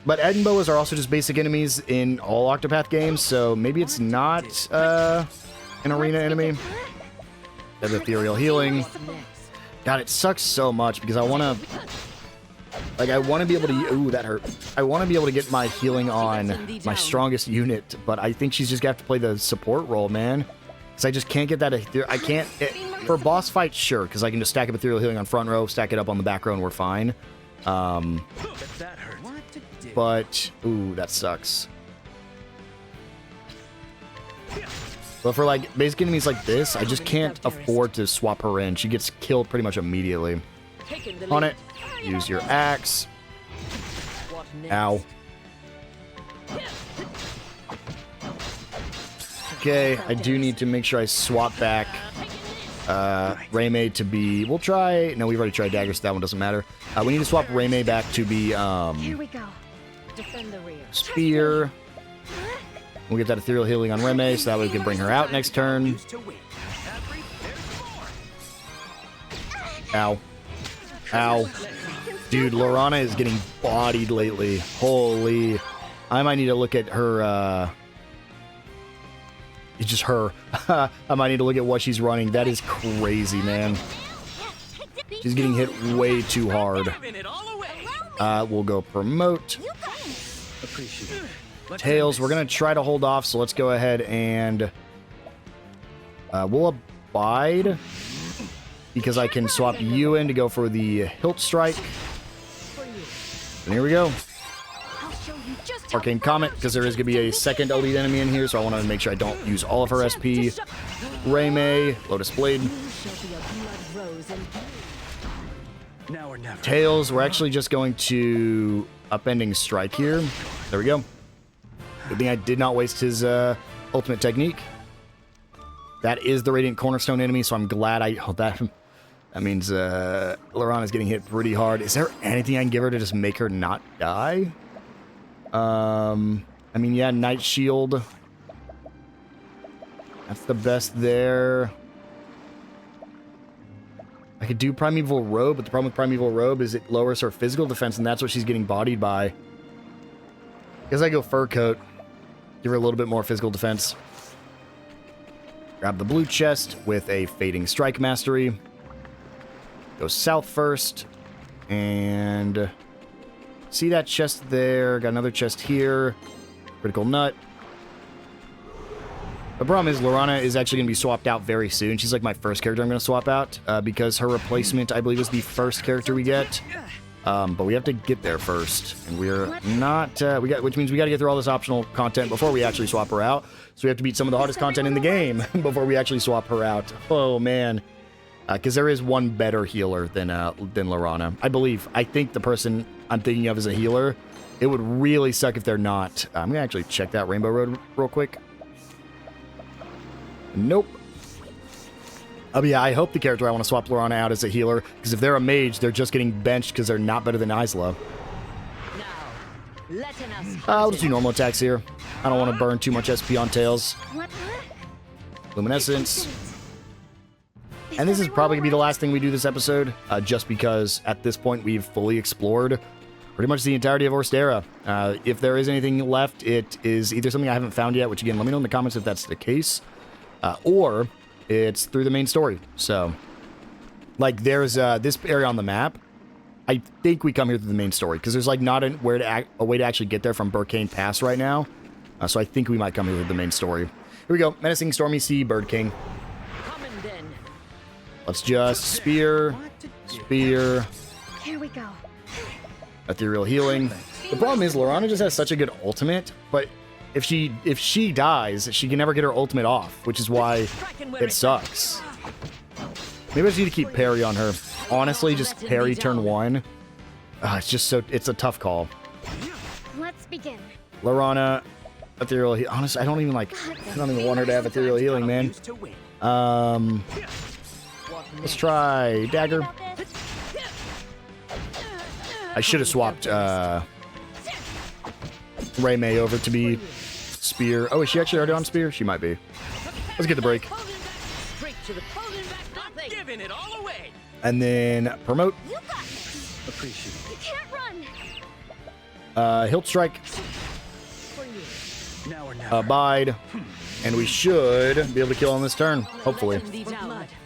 But Edinboas are also just basic enemies in all Octopath games, so maybe it's not an arena enemy. There's ethereal healing. Next. God, it sucks so much because I want to... Like, I want to be able to... Ooh, that hurt. I want to be able to get my healing on my strongest unit, but I think she's just got to play the support role, man. Because I just can't get that... I can't... for boss fights, sure, because I can just stack up ethereal healing on front row, stack it up on the back row, and we're fine. That hurt. What to do? But... Ooh, that sucks. But for, like, basic enemies like this, I just can't afford to swap her in. She gets killed pretty much immediately. Taking the On lead. it. Use your axe. What next? Ow. Okay, I do need to make sure I swap back Raymay to be... We'll try... No, we've already tried daggers, so that one doesn't matter. We need to swap Raymay back to be Here we go. Defend the rear. Spear. We'll get that ethereal healing on Raymay, so that way we can bring her out next turn. Used to win. There's more. Ow. Ow. Dude, Lorana is getting bodied lately. Holy. I might need to look at her, It's just her. I might need to look at what she's running. That is crazy, man. She's getting hit way too hard. Giving it all away. We'll go promote. Appreciate it. Let's Tails, end we're this. going to try to hold off, so let's go ahead and... we'll abide, because I can swap you in to go for the hilt strike. And here we go. I'll show you just how Arcane Comet, because there is going to be a second elite enemy in here, so I want to make sure I don't use all of her SP. Raymay, Lotus Blade. Shall be a blood rose and Now or never. Tails, we're actually just going to upending strike here. There we go. Good thing I did not waste his ultimate technique. That is the Radiant Cornerstone enemy, so I'm glad I... Oh, that means Lorana's getting hit pretty hard. Is there anything I can give her to just make her not die? I mean, yeah, Night Shield. That's the best there. I could do Primeval Robe, but the problem with Primeval Robe is it lowers her physical defense, and that's what she's getting bodied by. Guess I go Fur Coat. Give her a little bit more physical defense. Grab the blue chest with a Fading Strike Mastery. Go south first. And... See that chest there. Got another chest here. Critical Nut. The problem is Lorana is actually going to be swapped out very soon. She's like my first character I'm going to swap out. Because her replacement, I believe, is the first character we get. But we have to get there first. And we're not... which means we got to get through all this optional content before we actually swap her out. So we have to beat some of the hardest content in the game before we actually swap her out. Oh, man. Because there is one better healer than Lorana. I believe. I think the person I'm thinking of is a healer. It would really suck if they're not. I'm going to actually check that Rainbow Road real quick. Nope. Oh, yeah, I hope the character I want to swap Lorana out is a healer. Because if they're a mage, they're just getting benched because they're not better than Isla. now. Let us I'll just do normal attacks here. I don't want to burn too much SP on Tails. What? Luminescence. And this is probably going to be the last thing we do this episode, just because at this point we've fully explored pretty much the entirety of Orsterra. If there is anything left, it is either something I haven't found yet, which again, let me know in the comments if that's the case, or it's through the main story. So, like, there's this area on the map. I think we come here through the main story, because there's, like, not a way to actually get there from Burkane Pass right now. So I think we might come here through the main story. Here we go. Menacing Stormy Sea, Bird King. Coming then. Let's just spear. Here we go. Ethereal healing. The problem is Lorana just has such a good ultimate, but if she dies, she can never get her ultimate off, which is why it sucks. Maybe I just need to keep parry on her. Honestly, just parry turn 1. It's a tough call. Let's begin. Lorana, ethereal healing. Honestly, I don't even want her to have ethereal healing, man. Let's try dagger. I should have swapped Ray May over to be spear. Oh, is she actually already on spear? She might be. Let's get the break. Giving it all away. And then promote. You got this. Appreciate You can't run. Hilt strike. it. Now or never. Abide. And we should be able to kill on this turn, hopefully.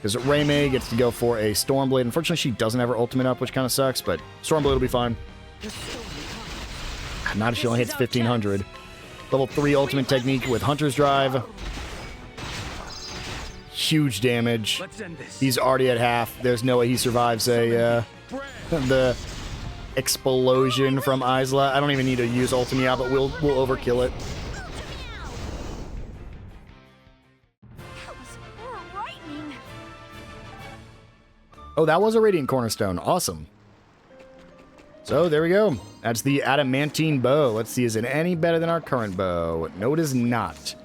Because Ray May gets to go for a Stormblade. Unfortunately, she doesn't have her ultimate up, which kind of sucks, but Stormblade will be fine. Not if she only hits 1500. Level 3 ultimate technique with Hunter's Drive. Huge damage. Let's end this. He's already at half. There's no way he survives the explosion from Isla. I don't even need to use ultimate out, but we'll overkill it. That was frightening. Oh, that was a Radiant Cornerstone. Awesome. So, there we go. That's the Adamantine Bow. Let's see, is it any better than our current bow? No, it is not.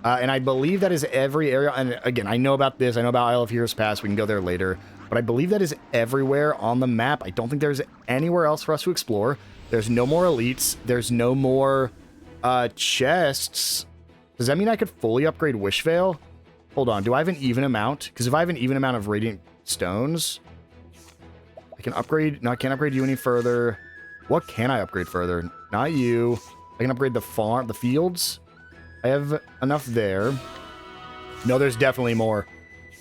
And I believe that is every area. And again, I know about this. I know about Isle of Heroes Pass. We can go there later. But I believe that is everywhere on the map. I don't think there's anywhere else for us to explore. There's no more elites. There's no more chests. Does that mean I could fully upgrade Wishveil? Hold on. Do I have an even amount? Because if I have an even amount of Radiant Stones, I can upgrade. No, I can't upgrade you any further. What can I upgrade further? Not you. I can upgrade the farm, the fields. I have enough there. No, there's definitely more.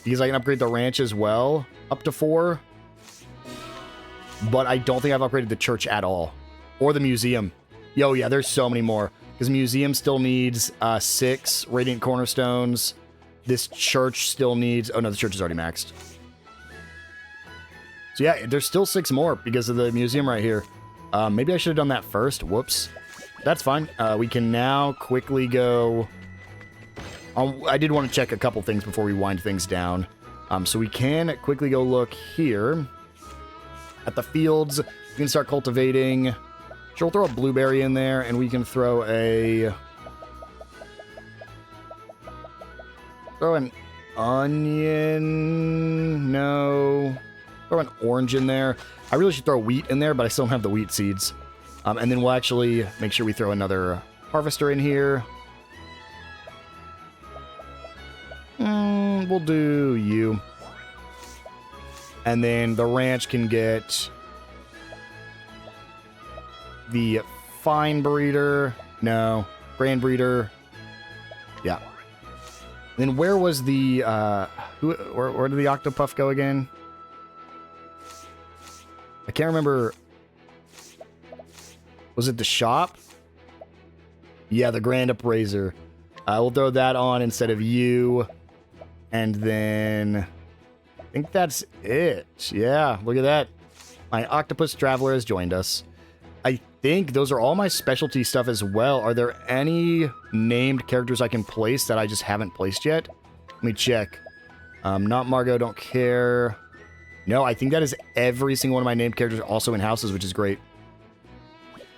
Because I can upgrade the ranch as well. Up to 4. But I don't think I've upgraded the church at all. Or the museum. Yo, yeah, there's so many more. Because museum still needs 6 Radiant Cornerstones. This church still needs... Oh, no, the church is already maxed. So yeah, there's still 6 more because of the museum right here. Maybe I should have done that first. Whoops. That's fine. We can now quickly go... I did want to check a couple things before we wind things down. So we can quickly go look here at the fields. We can start cultivating. Sure, we'll throw a blueberry in there, and we can throw a... Throw an onion. No. Throw an orange in there. I really should throw wheat in there, but I still don't have the wheat seeds. And then we'll actually make sure we throw another harvester in here. We'll do you. And then the ranch can get the fine breeder. No. Grand breeder. Yeah. Then where was the where did the Octopuff go again? I can't remember. Was it the shop? Yeah, the Grand Appraiser. We'll throw that on instead of you. And then I think that's it. Yeah, look at that. My Octopath Traveler has joined us. I think those are all my specialty stuff as well. Are there any named characters I can place that I just haven't placed yet? Let me check. Not Margot, don't care. No, I think that is every single one of my named characters also in houses, which is great.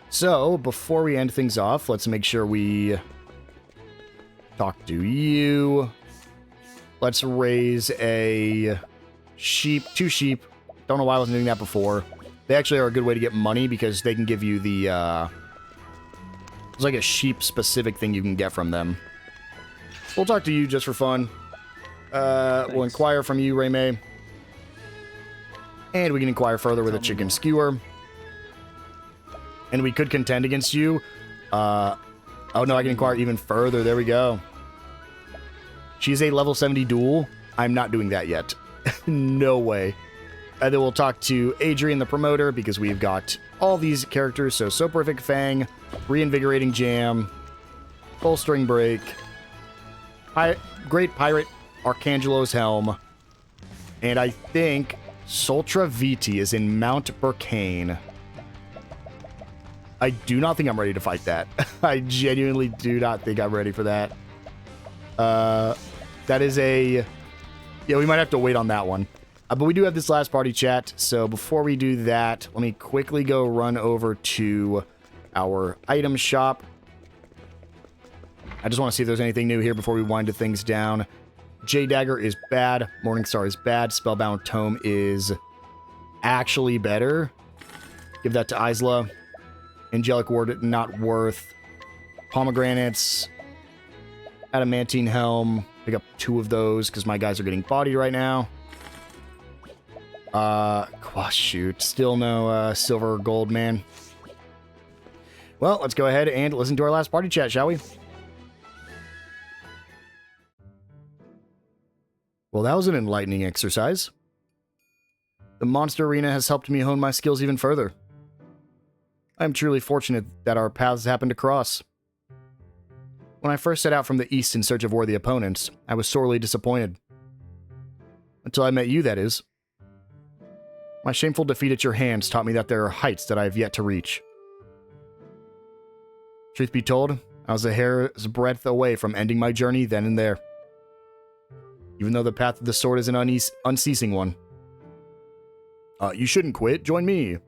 So, before we end things off, let's make sure we talk to you. Let's raise a sheep, 2 sheep. Don't know why I wasn't doing that before. They actually are a good way to get money because they can give you the, there's like a sheep-specific thing you can get from them. We'll talk to you just for fun. We'll inquire from you, Ray May. And we can inquire further with a chicken skewer. and we could contend against you. Oh no, I can inquire even further. There we go. She's a level 70 duel. I'm not doing that yet. No way. Then we'll talk to Adrian, the promoter, because we've got all these characters. So Soporific Fang, Reinvigorating Jam, Bolstering Break, Great Pirate, Arcangelo's Helm, and I think Sultra Viti is in Mount Burkane. I do not think I'm ready to fight that. I genuinely do not think I'm ready for that. That is a... Yeah, we might have to wait on that one. But we do have this last party chat, so before we do that, let me quickly go run over to our item shop. I just want to see if there's anything new here before we wind things down. J-Dagger is bad. Morningstar is bad. Spellbound Tome is actually better. Give that to Isla. Angelic Ward, not worth. Pomegranates. Adamantine Helm. Pick up 2 of those because my guys are getting bodied right now. Shoot. Still no silver or gold, man. Well, let's go ahead and listen to our last party chat, shall we? Well, that was an enlightening exercise. The monster arena has helped me hone my skills even further. I am truly fortunate that our paths happened to cross. When I first set out from the east in search of worthy opponents, I was sorely disappointed. Until I met you, that is. My shameful defeat at your hands taught me that there are heights that I have yet to reach. Truth be told, I was a hair's breadth away from ending my journey then and there. Even though the path of the sword is an unceasing one. You shouldn't quit. Join me. You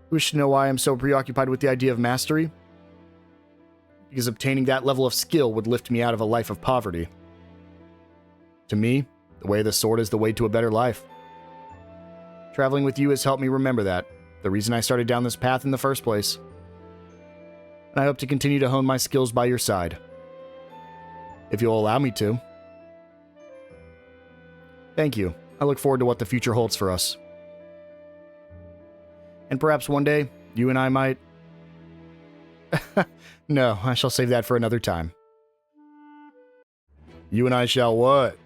wish to know why I am so preoccupied with the idea of mastery? Because obtaining that level of skill would lift me out of a life of poverty. To me, the way of the sword is the way to a better life. Traveling with you has helped me remember that, the reason I started down this path in the first place. And I hope to continue to hone my skills by your side. If you'll allow me to. Thank you. I look forward to what the future holds for us. And perhaps one day, you and I might... No, I shall save that for another time. You and I shall what?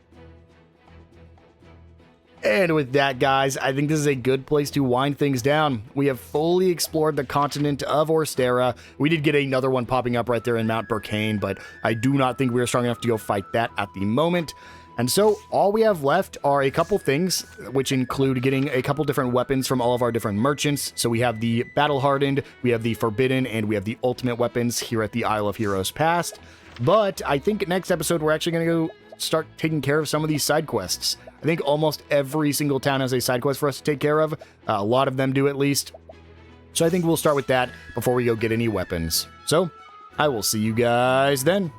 And with that, guys, I think this is a good place to wind things down. We have fully explored the continent of Orsterra. We did get another one popping up right there in Mount Burkane, but I do not think we're strong enough to go fight that at the moment. And so all we have left are a couple things, which include getting a couple different weapons from all of our different merchants. So we have the Battle Hardened, we have the Forbidden, and we have the Ultimate weapons here at the Isle of Heroes Past. But I think next episode we're actually going to go start taking care of some of these side quests. I think almost every single town has a side quest for us to take care of. A lot of them do at least. So I think we'll start with that before we go get any weapons. So I will see you guys then.